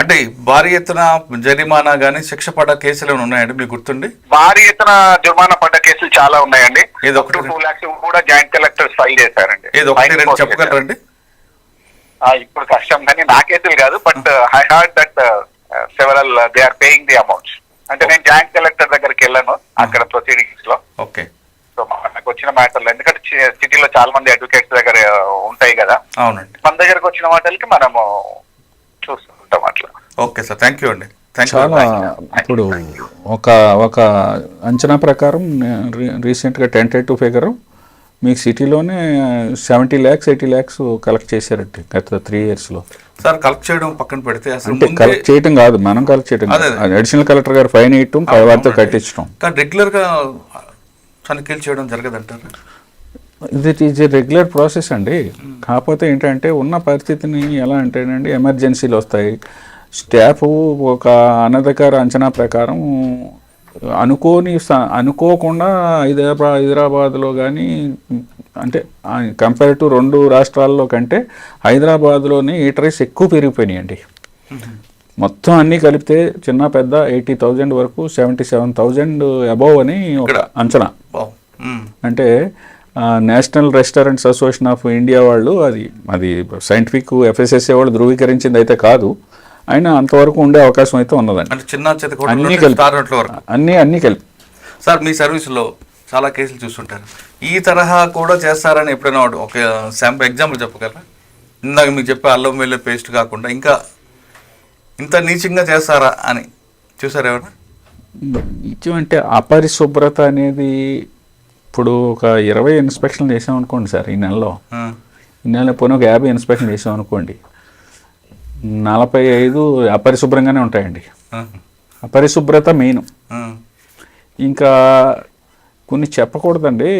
[SPEAKER 1] అంటే భారీ ఎత్తున జరిమానా గానీ శిక్ష పడ్డ కేసులు ఉన్నాయండి మీకు గుర్తుండి?
[SPEAKER 4] భారీ ఎత్తున జరిమానా పడ్డ కేసులు చాలా ఉన్నాయండి. 2 lakhs కూడా జాయింట్ కలెక్టర్స్ ఫైల్ చేశారండి.
[SPEAKER 1] చెప్పగలరండి?
[SPEAKER 4] ఇప్పుడు కష్టం కానీ నాకైతే కాదు, but I heard that several they are paying the amounts. అంటే నేను జాయింట్ కలెక్టర్ దగ్గరికి వెళ్ళాను అక్కడ ప్రొసీడింగ్స్ లో.
[SPEAKER 1] ఓకే,
[SPEAKER 4] సో మనకు వచ్చిన మ్యాటర్లు, ఎందుకంటే సిటీలో చాలా మంది అడ్వకేట్స్ దగ్గర ఉంటాయి కదా.
[SPEAKER 1] అవునండి,
[SPEAKER 4] మన దగ్గరకు వచ్చిన వాటికి మనము చూస్తుంటాం అట్లా.
[SPEAKER 1] ఓకే సార్, థ్యాంక్ యూ అండి.
[SPEAKER 3] చాలా ఇప్పుడు ఒక అంచనా ప్రకారం రీసెంట్గా టెంటేటివ్ ఫిగర్ మీకు సిటీలోనే 70 lakhs 80 lakhs కలెక్ట్ చేశారండి గత 3 years లో.
[SPEAKER 1] సార్ కలెక్ట్ చేయడం పక్కన పెడితే అసలు
[SPEAKER 3] అంటే కలెక్ట్ చేయడం కాదు, మనం కలెక్ట్ చేయడం, అడిషనల్ కలెక్టర్ గారు ఫైన్ వేయటం, వారితో కట్టించడం.
[SPEAKER 1] కానీ రెగ్యులర్ గా తనిఖీలు చేయడం జరగదంటారు?
[SPEAKER 3] ఇది ఈజ్ ఏ రెగ్యులర్ ప్రాసెస్ అండి. కాకపోతే ఏంటంటే ఉన్న పరిస్థితిని ఎలా అంటేనండి, ఎమర్జెన్సీలు వస్తాయి, స్టాఫ్ ఒక అనధికార అంచనా ప్రకారం అనుకోకుండా హైదరాబాద్లో కానీ, అంటే కంపేర్ టు 2 రాష్ట్రాల్లో కంటే హైదరాబాద్లోనే ఈటరీస్ ఎక్కువ పెరిగిపోయినాయండి. మొత్తం అన్నీ కలిపితే చిన్న పెద్ద 80,000 వరకు, 77,000 అబౌవ్ అని ఒక అంచనా. అంటే national restaurants association of India వాళ్ళు అది సైంటిఫిక్ FSSA వాళ్ళు ధృవీకరించింది అయితే కాదు, అయినా అంతవరకు ఉండే అవకాశం అయితే ఉన్నదండి. అన్నీ కలిపి.
[SPEAKER 1] సార్ మీ సర్వీస్లో చాలా కేసులు చూస్తుంటారు, ఈ తరహా కూడా చేస్తారని ఎప్పుడైనా ఒక ఎగ్జాంపుల్ చెప్పగలరా? ఇందాక మీకు చెప్పే అల్లం వెల్లుల్లి పేస్ట్ కాకుండా ఇంకా ఇంత నీచంగా చేస్తారా అని చూసారు ఏమన్నా?
[SPEAKER 3] నీచం అంటే అపరిశుభ్రత అనేది, ఇప్పుడు ఒక 20 ఇన్స్పెక్షన్లు చేసామనుకోండి సార్ ఈ నెలలో, పోనీ ఒక 50 ఇన్స్పెక్షన్ చేసామనుకోండి, 45 అపరిశుభ్రంగానే ఉంటాయండి. అపరిశుభ్రత మెయిన్. ఇంకా కొన్ని చెప్పకూడదండి,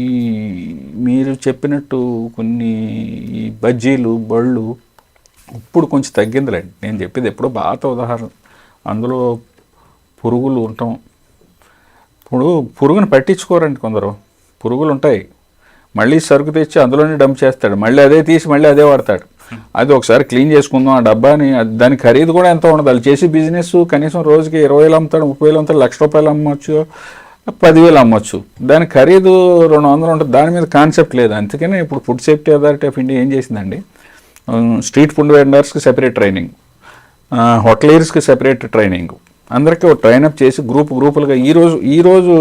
[SPEAKER 3] ఈ మీరు చెప్పినట్టు కొన్ని ఈ బజ్జీలు బళ్ళు ఇప్పుడు కొంచెం తగ్గిందిలేండి. నేను చెప్పేది ఎప్పుడో బాగా ఉదాహరణ, అందులో పురుగులు ఉంటాం. ఇప్పుడు పురుగుని పట్టించుకోరండి కొందరు, పురుగులు ఉంటాయి, మళ్ళీ సరుకు తెచ్చి అందులోనే డంప్ చేస్తాడు, మళ్ళీ అదే తీసి మళ్ళీ అదే వాడతాడు. అది ఒకసారి క్లీన్ చేసుకుందాం ఆ డబ్బాని, దాని ఖరీదు కూడా ఎంత ఉండదు. వాళ్ళు చేసి బిజినెస్ కనీసం రోజుకి 20,000 అమ్ముతాడు, 30,000 అమ్ముతాడు, ₹1,00,000 అమ్మొచ్చు, 10,000 అమ్మొచ్చు, దాని ఖరీదు 200 ఉంటుంది. దాని మీద కాన్సెప్ట్ లేదు. అందుకనే ఇప్పుడు food safety authority of India ఏం చేసిందండి, స్ట్రీట్ ఫుడ్ వెండర్స్కి సెపరేట్ ట్రైనింగ్, హోటలీర్స్కి సెపరేట్ ట్రైనింగ్, అందరికీ ఒక ట్రైనప్ చేసి గ్రూపులుగా ఈరోజు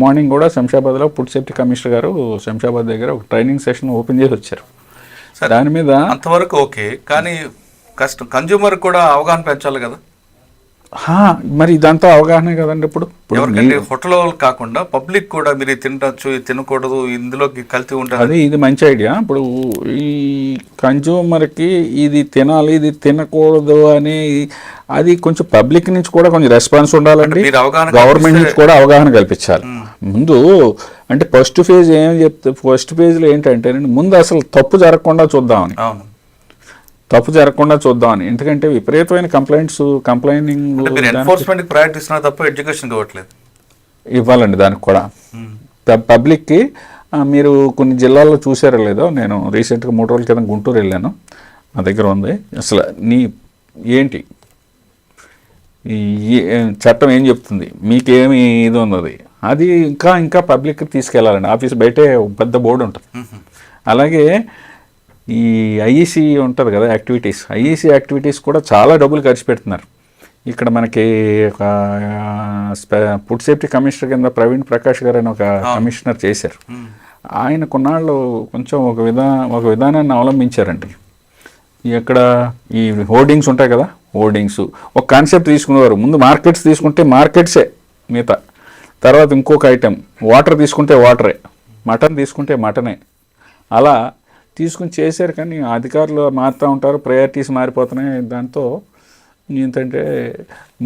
[SPEAKER 3] మార్నింగ్ కూడా శంషాబాద్లో ఫుడ్ సేఫ్టీ కమిషనర్ గారు శంషాబాద్ దగ్గర ఒక ట్రైనింగ్ సెషన్ ఓపెన్ చేసి వచ్చారు. దాని మీద
[SPEAKER 1] అంతవరకు ఓకే, కానీ కష్టం. కన్జ్యూమర్ కూడా అవగాహన పెంచాలి కదా.
[SPEAKER 3] మరి ఇదంతా అవగాహనే కదండి. ఇప్పుడు
[SPEAKER 1] ఎవరికంటే హోటల్ వాళ్ళు కాకుండా పబ్లిక్ కూడా మీరు ఇది తినచ్చు, ఇది తినకూడదు, ఇందులోకి కల్తీ ఉంటుంది.
[SPEAKER 3] అది ఇది మంచి ఐడియా. ఇప్పుడు ఈ కన్జ్యూమర్కి ఇది తినాలి, ఇది తినకూడదు అని అది కొంచెం పబ్లిక్ నుంచి కూడా కొంచెం రెస్పాన్స్ ఉండాలండి. గవర్నమెంట్ నుంచి కూడా అవగాహన కల్పించాలి. ముందు అంటే ఫస్ట్ ఫేజ్ ఏం చెప్తే, ఫస్ట్ ఫేజ్లో ఏంటంటే ముందు అసలు తప్పు జరగకుండా చూద్దామని, తప్పు జరగకుండా చూద్దామని. ఎందుకంటే విపరీతమైన కంప్లైనింగ్
[SPEAKER 1] ప్రయారిటీ ఇస్తున్నా తప్ప ఎడ్యుకేషన్ ఇవ్వట్లేదు.
[SPEAKER 3] ఇవ్వాలండి దానికి కూడా. పబ్లిక్కి మీరు కొన్ని జిల్లాల్లో చూసారో లేదో, నేను రీసెంట్గా 3 రోజుల క్రితం గుంటూరు వెళ్ళాను, నా దగ్గర ఉంది. అసలు ఏంటి ఈ చట్టం ఏం చెప్తుంది, మీకేమి ఇది ఉన్నది, అది ఇంకా పబ్లిక్కి తీసుకెళ్ళాలండి. ఆఫీస్ బయటే పెద్ద బోర్డు ఉంటుంది. అలాగే ఈ ఐఈసీ ఉంటుంది కదా, ఐఈసీ యాక్టివిటీస్ కూడా చాలా డబ్బులు ఖర్చు పెడుతున్నారు. ఇక్కడ మనకి ఒక ఫుడ్ సేఫ్టీ కమిషనర్ కింద ప్రవీణ్ ప్రకాష్ గారు అని ఒక కమిషనర్ చేశారు. ఆయన కొన్నాళ్ళు కొంచెం ఒక విధానాన్ని అవలంబించారండి. ఇక్కడ ఈ హోర్డింగ్స్ ఉంటాయి కదా, హోర్డింగ్స్ ఒక కాన్సెప్ట్ తీసుకునేవారు. ముందు మార్కెట్స్ తీసుకుంటే మార్కెట్సే మిగతా, తర్వాత ఇంకొక ఐటెం, వాటర్ తీసుకుంటే వాటరే, మటన్ తీసుకుంటే మటనే, అలా తీసుకుని చేశారు. కానీ అధికారులు మారుతూ ఉంటారు, ప్రయారిటీస్ మారిపోతున్నాయి. దాంతో ఏంటంటే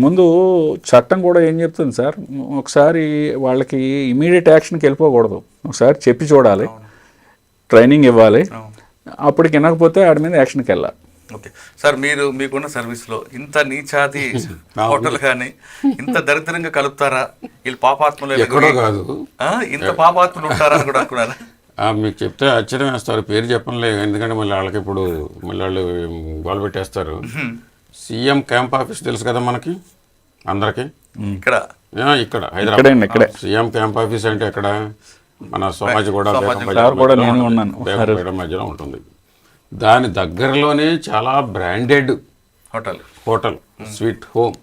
[SPEAKER 3] ముందు చట్టం కూడా ఏం చెప్తుంది సార్, ఒకసారి వాళ్ళకి ఇమీడియట్ యాక్షన్కి వెళ్ళిపోకూడదు, ఒకసారి చెప్పి చూడాలి, ట్రైనింగ్ ఇవ్వాలి, అప్పటికి వినకపోతే వాడి మీద యాక్షన్కి వెళ్ళాలి.
[SPEAKER 1] ఓకే సార్, మీకున్న సర్వీస్లో ఇంత నీచాది హోటల్ కానీ ఇంత దరిద్రంగా కలుపుతారా? వీళ్ళు పాపాత్ములు
[SPEAKER 2] కాదు,
[SPEAKER 1] ఇంత పాపాత్ములు ఉంటారా అని కూడా అనుకున్నారా?
[SPEAKER 2] మీకు చెప్తే ఆశ్చర్యం వేస్తారు, పేరు చెప్పనులే, ఎందుకంటే మళ్ళీ వాళ్ళకి ఇప్పుడు వాళ్ళు గోలు పెట్టేస్తారు. సీఎం క్యాంప్ ఆఫీస్ తెలుసు కదా మనకి అందరికి, ఇక్కడ హైదరాబాద్. సీఎం క్యాంప్ ఆఫీస్ అంటే ఎక్కడ, మన సోమాజిగూడ మధ్యలో ఉంటుంది. దాని దగ్గరలోనే చాలా బ్రాండెడ్ హోటల్ స్వీట్ హోమ్.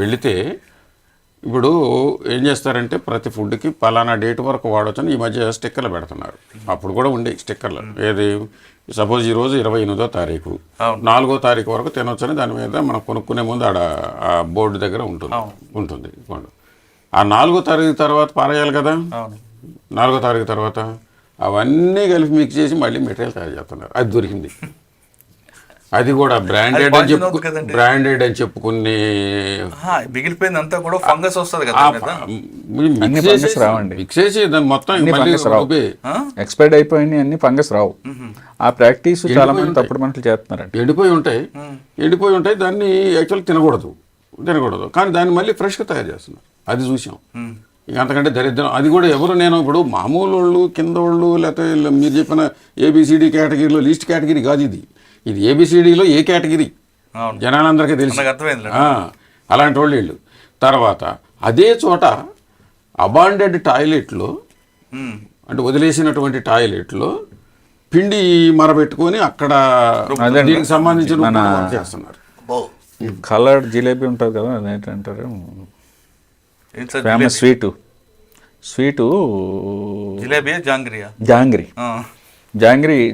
[SPEAKER 2] వెళితే ఇప్పుడు ఏం చేస్తారంటే ప్రతి ఫుడ్కి పలానా డేట్ వరకు వాడొచ్చని ఈ మధ్య స్టిక్కర్లు పెడుతున్నారు. అప్పుడు కూడా ఉండే స్టిక్కర్లు, ఏది సపోజ్ ఈరోజు 28వ తారీఖు, 4వ తారీఖు వరకు తినొచ్చని దాని మీద మనం కొనుక్కునే ముందు ఆడ ఆ బోర్డు దగ్గర ఉంటుంది. ఆ 4వ తారీఖు తర్వాత పారేయాలి కదా, 4వ తారీఖు తర్వాత అవన్నీ కలిపి మిక్స్ చేసి మళ్ళీ మెటీరియల్ తయారు చేస్తున్నారు. అది దొరికింది. అది కూడా బ్రాండెడ్ అని చెప్పుకుని
[SPEAKER 1] మిగిలిపోయింది అంతా కూడా ఫంగస్ వస్తుంది కదా,
[SPEAKER 2] మిక్స్ చేసి దాన్ని మొత్తం
[SPEAKER 3] ఎక్స్పైర్డ్ అయిపోయినాయి అన్ని ఫంగస్ రావు. ఆ ప్రాక్టీస్ చాలా మంది తప్పుడు మనుషులు చేస్తున్నారు.
[SPEAKER 2] ఎండిపోయి ఉంటాయి, దాన్ని యాక్చువల్ తినకూడదు, కానీ దాన్ని మళ్ళీ ఫ్రెష్గా తయారు చేస్తున్నారు. అది చూసాం. ఇక అంతకంటే దరిద్రం. అది కూడా ఎవరు, నేను ఇప్పుడు మామూలు వాళ్ళు, కింద వాళ్ళు, లేకపోతే మీరు చెప్పిన ఏబిసిడి కేటగిరీలో లీస్ట్ కేటగిరీ కాదు ఇది ఏబిసిడిలో ఏ కేటగిరీ జనాలందరికీ తెలుసు. అలాంటి వాళ్ళు వీళ్ళు. తర్వాత అదే చోట అబాండెడ్ టాయిలెట్లో, అంటే వదిలేసినటువంటి టాయిలెట్లో పిండి మరబెట్టుకొని అక్కడ దీనికి సంబంధించిన చేస్తున్నారు.
[SPEAKER 3] కలర్డ్ జిలేబీ ఉంటుంది కదా, అదేంటంటారు ఫేమస్ స్వీటు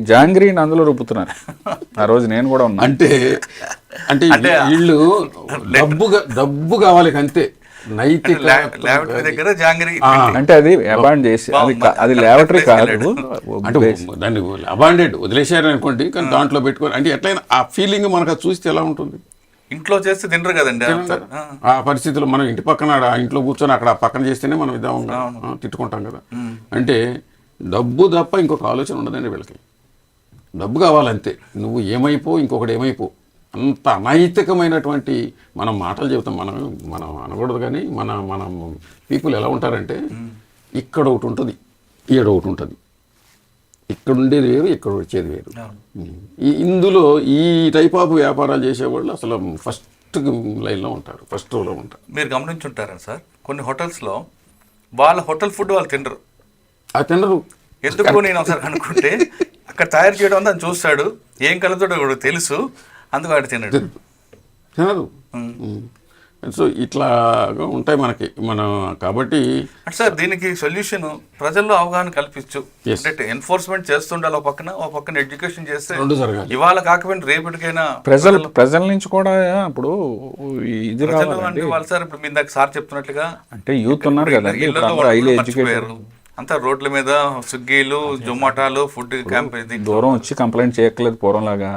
[SPEAKER 3] జాంగ్రీని అందులో రుబ్బుతున్నారు. ఆ రోజు నేను కూడా ఉన్నా.
[SPEAKER 2] అంటే వీళ్ళు డబ్బు కావాలి అంతే, నైతిక
[SPEAKER 3] అంటే అది అబాండ్ చేసి అది ల్యాబొరేటరీ కాదు,
[SPEAKER 2] అంటే దాన్ని అబాండెడ్ వదిలేశారు అనుకోండి, కానీ దాంట్లో పెట్టుకొని అంటే ఎట్లయినా ఆ ఫీలింగ్ మనకు చూస్తే ఎలా ఉంటుంది.
[SPEAKER 1] ఇంట్లో చేస్తే తినరు కదండి
[SPEAKER 2] ఆ పరిస్థితుల్లో. మనం ఇంటి పక్కన ఇంట్లో కూర్చొని అక్కడ పక్కన చేస్తేనే మనం విధంగా తిట్టుకుంటాం కదా. అంటే డబ్బు తప్ప ఇంకొక ఆలోచన ఉండదండి వీళ్ళకి. డబ్బు కావాలంతే, నువ్వు ఏమైపో ఇంకొకటి ఏమైపో. అంత అనైతికమైనటువంటి మనం మాటలు చెబుతాం, మనం అనకూడదు. కానీ మన పీపుల్ ఎలా ఉంటారంటే, ఇక్కడ ఒకటి ఉంటుంది, ఈడ ఒకటి ఉంటుంది, ఇక్కడ ఉండేది వేరు, ఇక్కడ వచ్చేది వేరు. ఇందులో ఈ టైప్ ఆఫ్ వ్యాపారాలు చేసేవాళ్ళు అసలు ఫస్ట్ లైన్లో ఉంటారు, ఫస్ట్ రోలో ఉంటారు.
[SPEAKER 1] మీరు గమనించుంటారా సార్, కొన్ని హోటల్స్లో వాళ్ళ హోటల్ ఫుడ్ వాళ్ళు తినరు. ఎందుకు నేను ఒకసారి అనుకుంటే, అక్కడ తయారు చేయడం అంతా చూస్తాడు, ఏం కలుగుతాడో కూడా తెలుసు, అందుకు వాడు తినడు.
[SPEAKER 2] సో ఇట్లా ఉంటాయి మనకి కాబట్టి
[SPEAKER 1] అంటే సార్ దీనికి సొల్యూషన్ ప్రజల్లో అవగాహన కల్పించు.
[SPEAKER 2] Yes.
[SPEAKER 1] అంటే ఎన్ఫోర్స్మెంట్ చేస్తుండాలి ఓ పక్కన ఎడ్యుకేషన్ చేస్తే
[SPEAKER 2] రెండు జరగాలి.
[SPEAKER 1] ఇవాళ కాకపోయినా రేపటికైనా
[SPEAKER 3] ప్రజల నుంచి కూడా ఇప్పుడు ఇది
[SPEAKER 1] ప్రజలు
[SPEAKER 3] రావాలండి.
[SPEAKER 1] అంటే వాళ్ళు సార్ ఇప్పుడు మీ దగ్గర సార్ చెప్తున్నట్లుగా
[SPEAKER 3] అంటే యూత్ ఉన్నారు కదండి, ఇప్పుడు అందరూ highly educated.
[SPEAKER 1] అంతా రోడ్ల మీద స్విగ్గీలు జొమాటోలు ఫుడ్ క్యాంప్
[SPEAKER 3] దూరం వచ్చి కంప్లైంట్ చేయట్లేదు పూర్వంలాగా.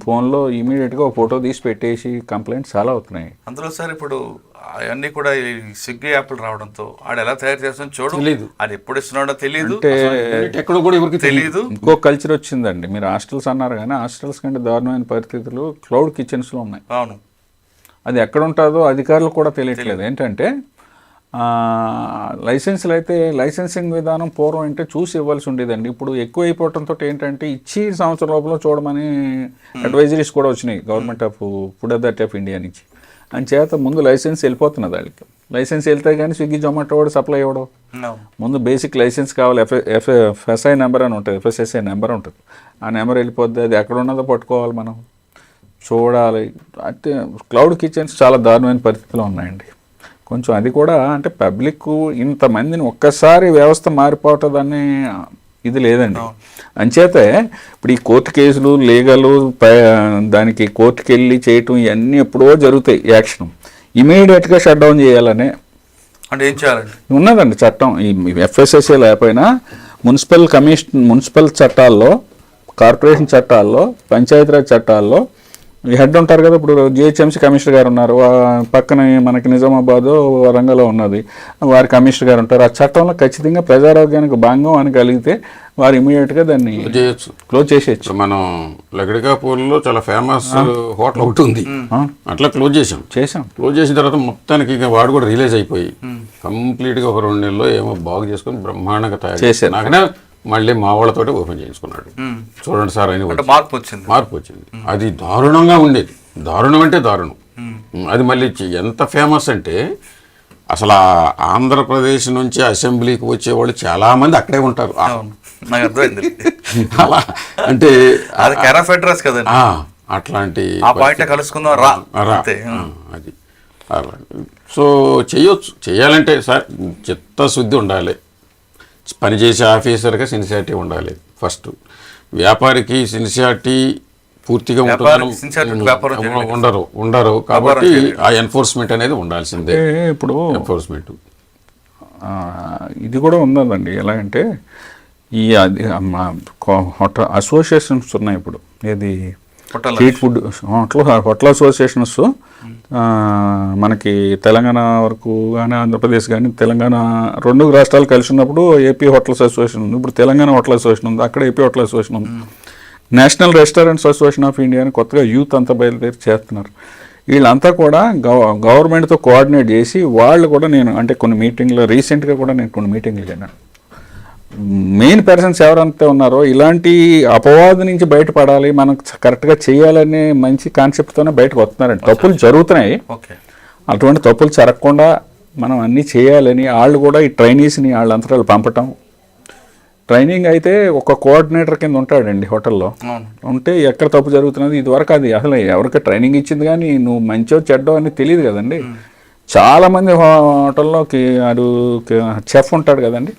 [SPEAKER 3] ఫోన్లో ఇమీడియట్గా ఒక ఫోటో తీసి పెట్టేసి కంప్లైంట్స్ చాలా అవుతున్నాయి.
[SPEAKER 1] అందులో సార్ ఇప్పుడు అవన్నీ కూడా ఈ స్విగ్గీ యాప్లు రావడంతో ఆడు ఎలా తయారు చేస్తుందో చూడు,
[SPEAKER 2] తెలీదు.
[SPEAKER 1] అది ఎప్పుడు ఇస్తున్నాడో తెలియదు,
[SPEAKER 3] అంటే
[SPEAKER 2] ఎక్కడ కూడా ఎవరికి
[SPEAKER 1] తెలియదు.
[SPEAKER 3] ఇంకో కల్చర్ వచ్చిందండి. మీరు హాస్టల్స్ అన్నారు కానీ హాస్టల్స్ కంటే దారుణమైన పరిస్థితులు క్లౌడ్ కిచెన్స్లో ఉన్నాయి.
[SPEAKER 1] అవును,
[SPEAKER 3] అది ఎక్కడ ఉంటుందో అధికారులు కూడా తెలియట్లేదు. ఏంటంటే లైసెన్సులు అయితే లైసెన్సింగ్ విధానం పూర్వం అంటే చూసి ఇవ్వాల్సి ఉండేదండి. ఇప్పుడు ఎక్కువ అయిపోవడంతో ఏంటంటే ఇచ్చి సంవత్సరం లోపల చూడమని అడ్వైజరీస్ కూడా వచ్చినాయి government of food authority of India నుంచి. అంచేత ముందు లైసెన్స్ వెళ్ళిపోతున్నది వాళ్ళకి. లైసెన్స్ వెళ్తే కానీ స్విగ్గీ జొమాటో కూడా సప్లై ఇవ్వడం. ముందు బేసిక్ లైసెన్స్ కావాలి. ఎఫ్ఎస్ఐ నెంబర్ అని ఉంటుంది, ఎఫ్ఎస్ఎస్ఐ నెంబర్ ఉంటుంది. ఆ నెంబర్ వెళ్ళిపోద్ది, అది ఎక్కడ ఉన్నదో పట్టుకోవాలి, మనం చూడాలి. అంటే క్లౌడ్ కిచెన్స్ చాలా దారుణమైన పరిస్థితిలో ఉన్నాయండి. కొంచెం అది కూడా అంటే పబ్లిక్ ఇంతమందిని ఒక్కసారి వ్యవస్థ మారిపోతుందని ఇది లేదండి. అంచేతే ఇప్పుడు ఈ కోర్టు కేసులు లీగలు దానికి కోర్టుకి వెళ్ళి చేయటం ఇవన్నీ ఎప్పుడో జరుగుతాయి. యాక్షన్ ఇమీడియట్గా షట్ డౌన్ చేయాలనే
[SPEAKER 1] అంటే ఏం చేయాలండి
[SPEAKER 3] ఉన్నదండి చట్టం. ఈ ఎఫ్ఎస్ఎస్ఏ లేకపోయినా మున్సిపల్ చట్టాల్లో, కార్పొరేషన్ చట్టాల్లో, పంచాయతీరాజ్ చట్టాల్లో ఈ హెడ్ ఉంటారు కదా. ఇప్పుడు జిహెచ్ఎంసీ కమిషనర్ గారు ఉన్నారు, పక్కన మనకి నిజామాబాద్ వరంగల్లో ఉన్నది, వారి కమిషనర్ గారు ఉంటారు. ఆ చట్టంలో ఖచ్చితంగా ప్రజారోగ్యానికి భంగం అని కలిగితే వారు ఇమీడియట్గా దాన్ని క్లోజ్ చేసేయచ్చు.
[SPEAKER 2] మనం లగడికాపూర్లో చాలా ఫేమస్ హోటల్ ఒకటి ఉంది, అట్లా క్లోజ్ చేసాం. క్లోజ్ చేసిన తర్వాత మొత్తానికి ఇక వాడు కూడా రిలీజ్ అయిపోయి కంప్లీట్గా ఒక 2 నెలల్లో ఏమో బాగు చేసుకొని బ్రహ్మాండంగా తయారు చేశారు. నాకనే మళ్ళీ మా వాళ్ళతో ఓపెన్ చేయించుకున్నాడు. చూడండి సార్ అని
[SPEAKER 1] మార్పు
[SPEAKER 2] వచ్చింది. అది దారుణంగా ఉండేది, దారుణం అంటే దారుణం. అది మళ్ళీ ఎంత ఫేమస్ అంటే అసలు ఆంధ్రప్రదేశ్ నుంచి అసెంబ్లీకి వచ్చేవాళ్ళు చాలా మంది అక్కడే ఉంటారు. అలా అంటే అట్లాంటి అది సో చేయాలంటే సార్ చిత్తశుద్ధి ఉండాలి. పనిచేసే ఆఫీసర్గా సిన్సియారిటీ ఉండాలి ఫస్ట్. వ్యాపారికి సిన్సియారిటీ పూర్తిగా ఉండరు కాబట్టి ఆ ఎన్ఫోర్స్మెంట్ అనేది ఉండాల్సిందే.
[SPEAKER 3] ఇప్పుడు
[SPEAKER 2] ఎన్ఫోర్స్మెంట్
[SPEAKER 3] ఇది కూడా ఉందండి. ఎలాగంటే ఈ అసోసియేషన్స్ ఉన్నాయి ఇప్పుడు. ఏది స్ట్రీట్ ఫుడ్ హోటల్ అసోసియేషన్స్ మనకి తెలంగాణ వరకు కానీ ఆంధ్రప్రదేశ్ కానీ తెలంగాణ 2 రాష్ట్రాలు కలిసి ఉన్నప్పుడు ఏపీ హోటల్స్ అసోసియేషన్ ఉంది. ఇప్పుడు తెలంగాణ హోటల్ అసోసియేషన్ ఉంది, అక్కడ ఏపీ హోటల్ అసోసియేషన్ ఉంది. National restaurants association of India అని కొత్తగా యూత్ అంతా బయలుదేరి చేస్తున్నారు. వీళ్ళంతా కూడా గవర్నమెంట్తో కోఆర్డినేట్ చేసి వాళ్ళు కూడా నేను అంటే కొన్ని మీటింగ్లో రీసెంట్గా కూడా నేను కొన్ని మీటింగ్లు వెళ్ళాను. మెయిన్ పర్సన్స్ ఎవరంతా ఉన్నారో ఇలాంటి అపవాదు నుంచి బయటపడాలి, మనం కరెక్ట్గా చేయాలనే మంచి కాన్సెప్ట్తోనే బయటకు వస్తున్నారండి. తప్పులు జరుగుతున్నాయి, అటువంటి తప్పులు జరగకుండా మనం అన్నీ చేయాలని వాళ్ళు కూడా ఈ ట్రైనీస్ని వాళ్ళంతరాలు పంపటం. ట్రైనింగ్ అయితే ఒక కోఆర్డినేటర్ కింద ఉంటాడండి హోటల్లో. ఉంటే ఎక్కడ తప్పు జరుగుతున్నది ఇదివరకు అది అసలు ఎవరికి ట్రైనింగ్ ఇచ్చింది కానీ నువ్వు మంచో చెడ్డో అని తెలియదు కదండి. చాలామంది హోటల్లోకి అది చెఫ్ ఉంటాడు కదండి,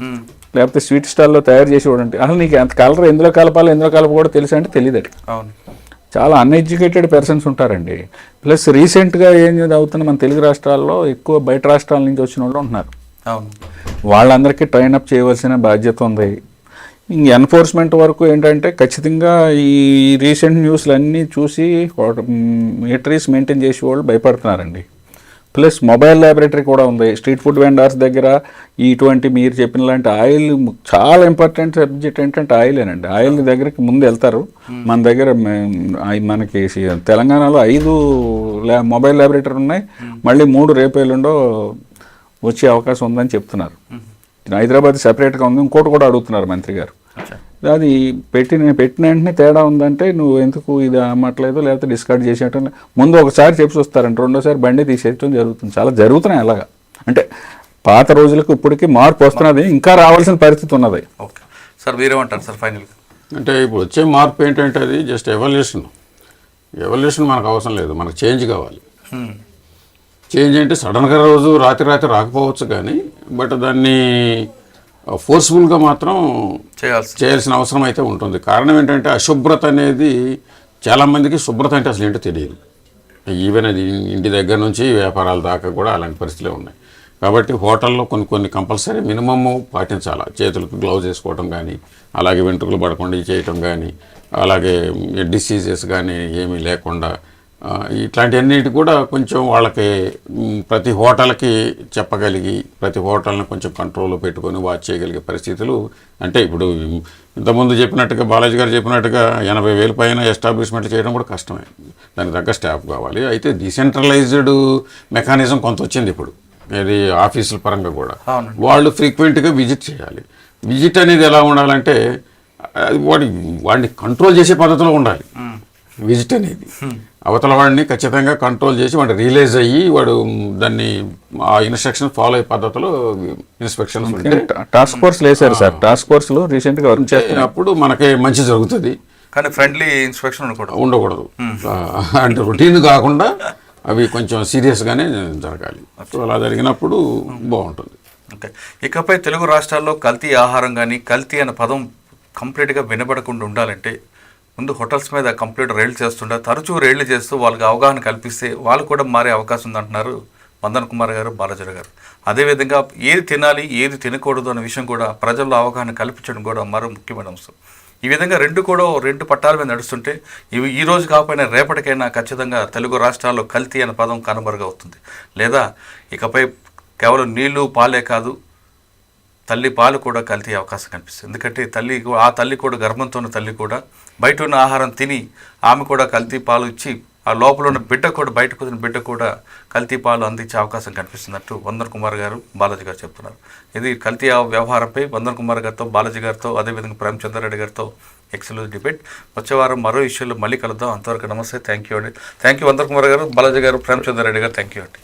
[SPEAKER 3] లేకపోతే స్వీట్ స్టాల్లో తయారు చేసి చూడండి, అసలు నీకు ఎంత కలర్ ఎందులో కలపాలో ఎందులో కలపకూడదు తెలుసా అంటే తెలియదు. చాలా అన్ఎడ్యుకేటెడ్ పర్సన్స్ ఉంటారండి. ప్లస్ రీసెంట్గా ఏం అవుతుంది మన తెలుగు రాష్ట్రాల్లో ఎక్కువ బయట రాష్ట్రాల నుంచి వచ్చిన వాళ్ళు ఉంటున్నారు. వాళ్ళందరికీ ట్రైన్ అప్ చేయవలసిన బాధ్యత ఉంది. ఎన్ఫోర్స్మెంట్ వరకు ఏంటంటే ఖచ్చితంగా ఈ రీసెంట్ న్యూస్లు అన్నీ చూసి మీటరీస్ మెయింటైన్ చేసే వాళ్ళు భయపడుతున్నారండి. ప్లస్ మొబైల్ ల్యాబొరేటరీ కూడా ఉంది స్ట్రీట్ ఫుడ్ వెండర్స్ దగ్గర. ఇటువంటి మీరు చెప్పిన లాంటి ఆయిల్ చాలా ఇంపార్టెంట్ సబ్జెక్ట్ ఏంటంటే ఆయిలేనండి. ఆయిల్ దగ్గరికి ముందు వెళ్తారు. మన దగ్గర మనకి తెలంగాణలో 5 మొబైల్ ల్యాబొరేటరీ ఉన్నాయి, మళ్ళీ 3 రేపు ఎల్లుండో వచ్చే అవకాశం ఉందని చెప్తున్నారు. హైదరాబాద్ సెపరేట్గా ఉంది, ఇంకోటి కూడా అడుగుతున్నారు మంత్రి గారు. అది పెట్టిన వెంటనే తేడా ఉందంటే నువ్వు ఎందుకు ఇది అమ్మట్లేదు లేకపోతే డిస్కార్డ్ చేసేయటం. ముందు ఒకసారి చెప్పి వస్తారంటే రెండోసారి బండి తీసేయటం జరుగుతుంది. చాలా జరుగుతున్నాయి అలాగా. అంటే పాత రోజులకు ఇప్పటికీ మార్పు వస్తున్నది, ఇంకా రావాల్సిన పరిస్థితి ఉన్నది.
[SPEAKER 1] ఓకే సార్, మీరేమంటారు సార్ ఫైనల్గా?
[SPEAKER 2] అంటే ఇప్పుడు వచ్చే మార్పు ఏంటంటే అది జస్ట్ ఎవల్యూషన్ మనకు అవసరం లేదు, మనకు చేంజ్ కావాలి. చేంజ్ అంటే సడన్గా రోజు రాత్రి రాకపోవచ్చు కానీ బట్ దాన్ని ఫోర్స్ఫుల్గా మాత్రం చేయాల్సిన అవసరం అయితే ఉంటుంది. కారణం ఏంటంటే అశుభ్రత అనేది చాలామందికి శుభ్రత అంటే అసలు ఏంటో తెలియదు. ఈవెన్ అది ఇంటి దగ్గర నుంచి వ్యాపారాల దాకా కూడా అలాంటి పరిస్థితులే ఉన్నాయి. కాబట్టి హోటల్లో కొన్ని కంపల్సరీ మినిమమ్ పాటించాలి. చేతులకు గ్లౌజ్ వేసుకోవడం కానీ, అలాగే వెంట్రుకలు పడకుండా చేయటం కానీ, అలాగే డిసీజెస్ కానీ ఏమీ లేకుండా ఇట్లాంటివన్నిటి కూడా కొంచెం వాళ్ళకి ప్రతి హోటల్కి చెప్పగలిగి ప్రతి హోటల్ని కొంచెం కంట్రోల్లో పెట్టుకొని వాచ్ చేయగలిగే పరిస్థితులు. అంటే ఇప్పుడు ఇంతకుముందు చెప్పినట్టుగా బాలాజీ గారు చెప్పినట్టుగా 80,000 పైన ఎస్టాబ్లిష్మెంట్లు చేయడం కూడా కష్టమే. దానికి తగ్గ స్టాఫ్ కావాలి. అయితే డిసెంట్రలైజ్డ్ మెకానిజం కొంత వచ్చింది ఇప్పుడు, ఇది ఆఫీసుల పరంగా కూడా. వాళ్ళు ఫ్రీక్వెంట్గా విజిట్ చేయాలి. విజిట్ అనేది ఎలా ఉండాలంటే వాడిని కంట్రోల్ చేసే పద్ధతిలో ఉండాలి. విజిట్ అనేది అవతల వాడిని ఖచ్చితంగా కంట్రోల్ చేసి వాడు రియలైజ్ అయ్యి వాడు దాన్ని ఆ ఇన్స్ట్రక్షన్ ఫాలో అయ్యే పద్ధతిలో ఇన్స్పెక్షన్స్ ఉంటే
[SPEAKER 3] టాస్క్ ఫోర్స్ వేశారు సార్. టాస్క్ ఫోర్స్లో రీసెంట్గా వర్క్ చేసినప్పుడు
[SPEAKER 2] మనకి మంచి జరుగుతుంది.
[SPEAKER 1] కానీ ఫ్రెండ్లీ ఇన్స్పెక్షన్
[SPEAKER 2] ఉండకూడదు. అంటే రొటీన్ కాకుండా అవి కొంచెం సీరియస్గానే జరగాలి. సో అలా జరిగినప్పుడు బాగుంటుంది.
[SPEAKER 1] ఓకే. ఇకపై తెలుగు రాష్ట్రాల్లో కల్తీ ఆహారం కానీ కల్తీ అనే పదం కంప్లీట్గా వినబడకుండా ఉండాలంటే ముందు హోటల్స్ మీద కంప్లీట్ రైళ్లు చేస్తుండే, తరచూ రైళ్లు చేస్తూ వాళ్ళకి అవగాహన కల్పిస్తే వాళ్ళు కూడా మారే అవకాశం ఉందంటున్నారు వందన్ కుమార్ గారు, బాలాజీ గారు. అదేవిధంగా ఏది తినాలి ఏది తినకూడదు అనే విషయం కూడా ప్రజల్లో అవగాహన కల్పించడం కూడా మరో ముఖ్యమైన అంశం. ఈ విధంగా రెండు పట్టాల మీద నడుస్తుంటే ఇవి ఈ రోజు కాకపోయినా రేపటికైనా ఖచ్చితంగా తెలుగు రాష్ట్రాల్లో కల్తీ అనే పదం కనుమరుగవుతుంది. లేదా ఇకపై కేవలం నీళ్లు పాలే కాదు, తల్లి పాలు కూడా కల్తీ అవకాశం కనిపిస్తుంది. ఎందుకంటే ఆ తల్లి కూడా గర్భంతో ఉన్న తల్లి కూడా బయట ఉన్న ఆహారం తిని ఆమె కూడా కల్తీ పాలు ఇచ్చి ఆ లోపల ఉన్న బిడ్డ కూడా బయటకు వచ్చిన బిడ్డ కూడా కల్తీ పాలు అందించే అవకాశం కనిపిస్తున్నట్టు వందన్ కుమార్ గారు, బాలాజీ గారు చెప్తున్నారు. ఇది కల్తీ వ్యవహారంపై వందన్ కుమార్ గారితో, బాలాజీ గారితో, అదేవిధంగా ప్రేమచంద్రారెడ్డి గారితో ఎక్స్క్లూజివ్ డిబేట్. వచ్చే వారం మరో ఇష్యూలో మళ్ళీ కలుద్దాం. అంతవరకు నమస్తే. థ్యాంక్ యూ అండి. థ్యాంక్ యూ వందన్ కుమార్ గారు, బాలాజీ గారు, ప్రేమచంద్రారెడ్డి గారు. థ్యాంక్ యూ అండి.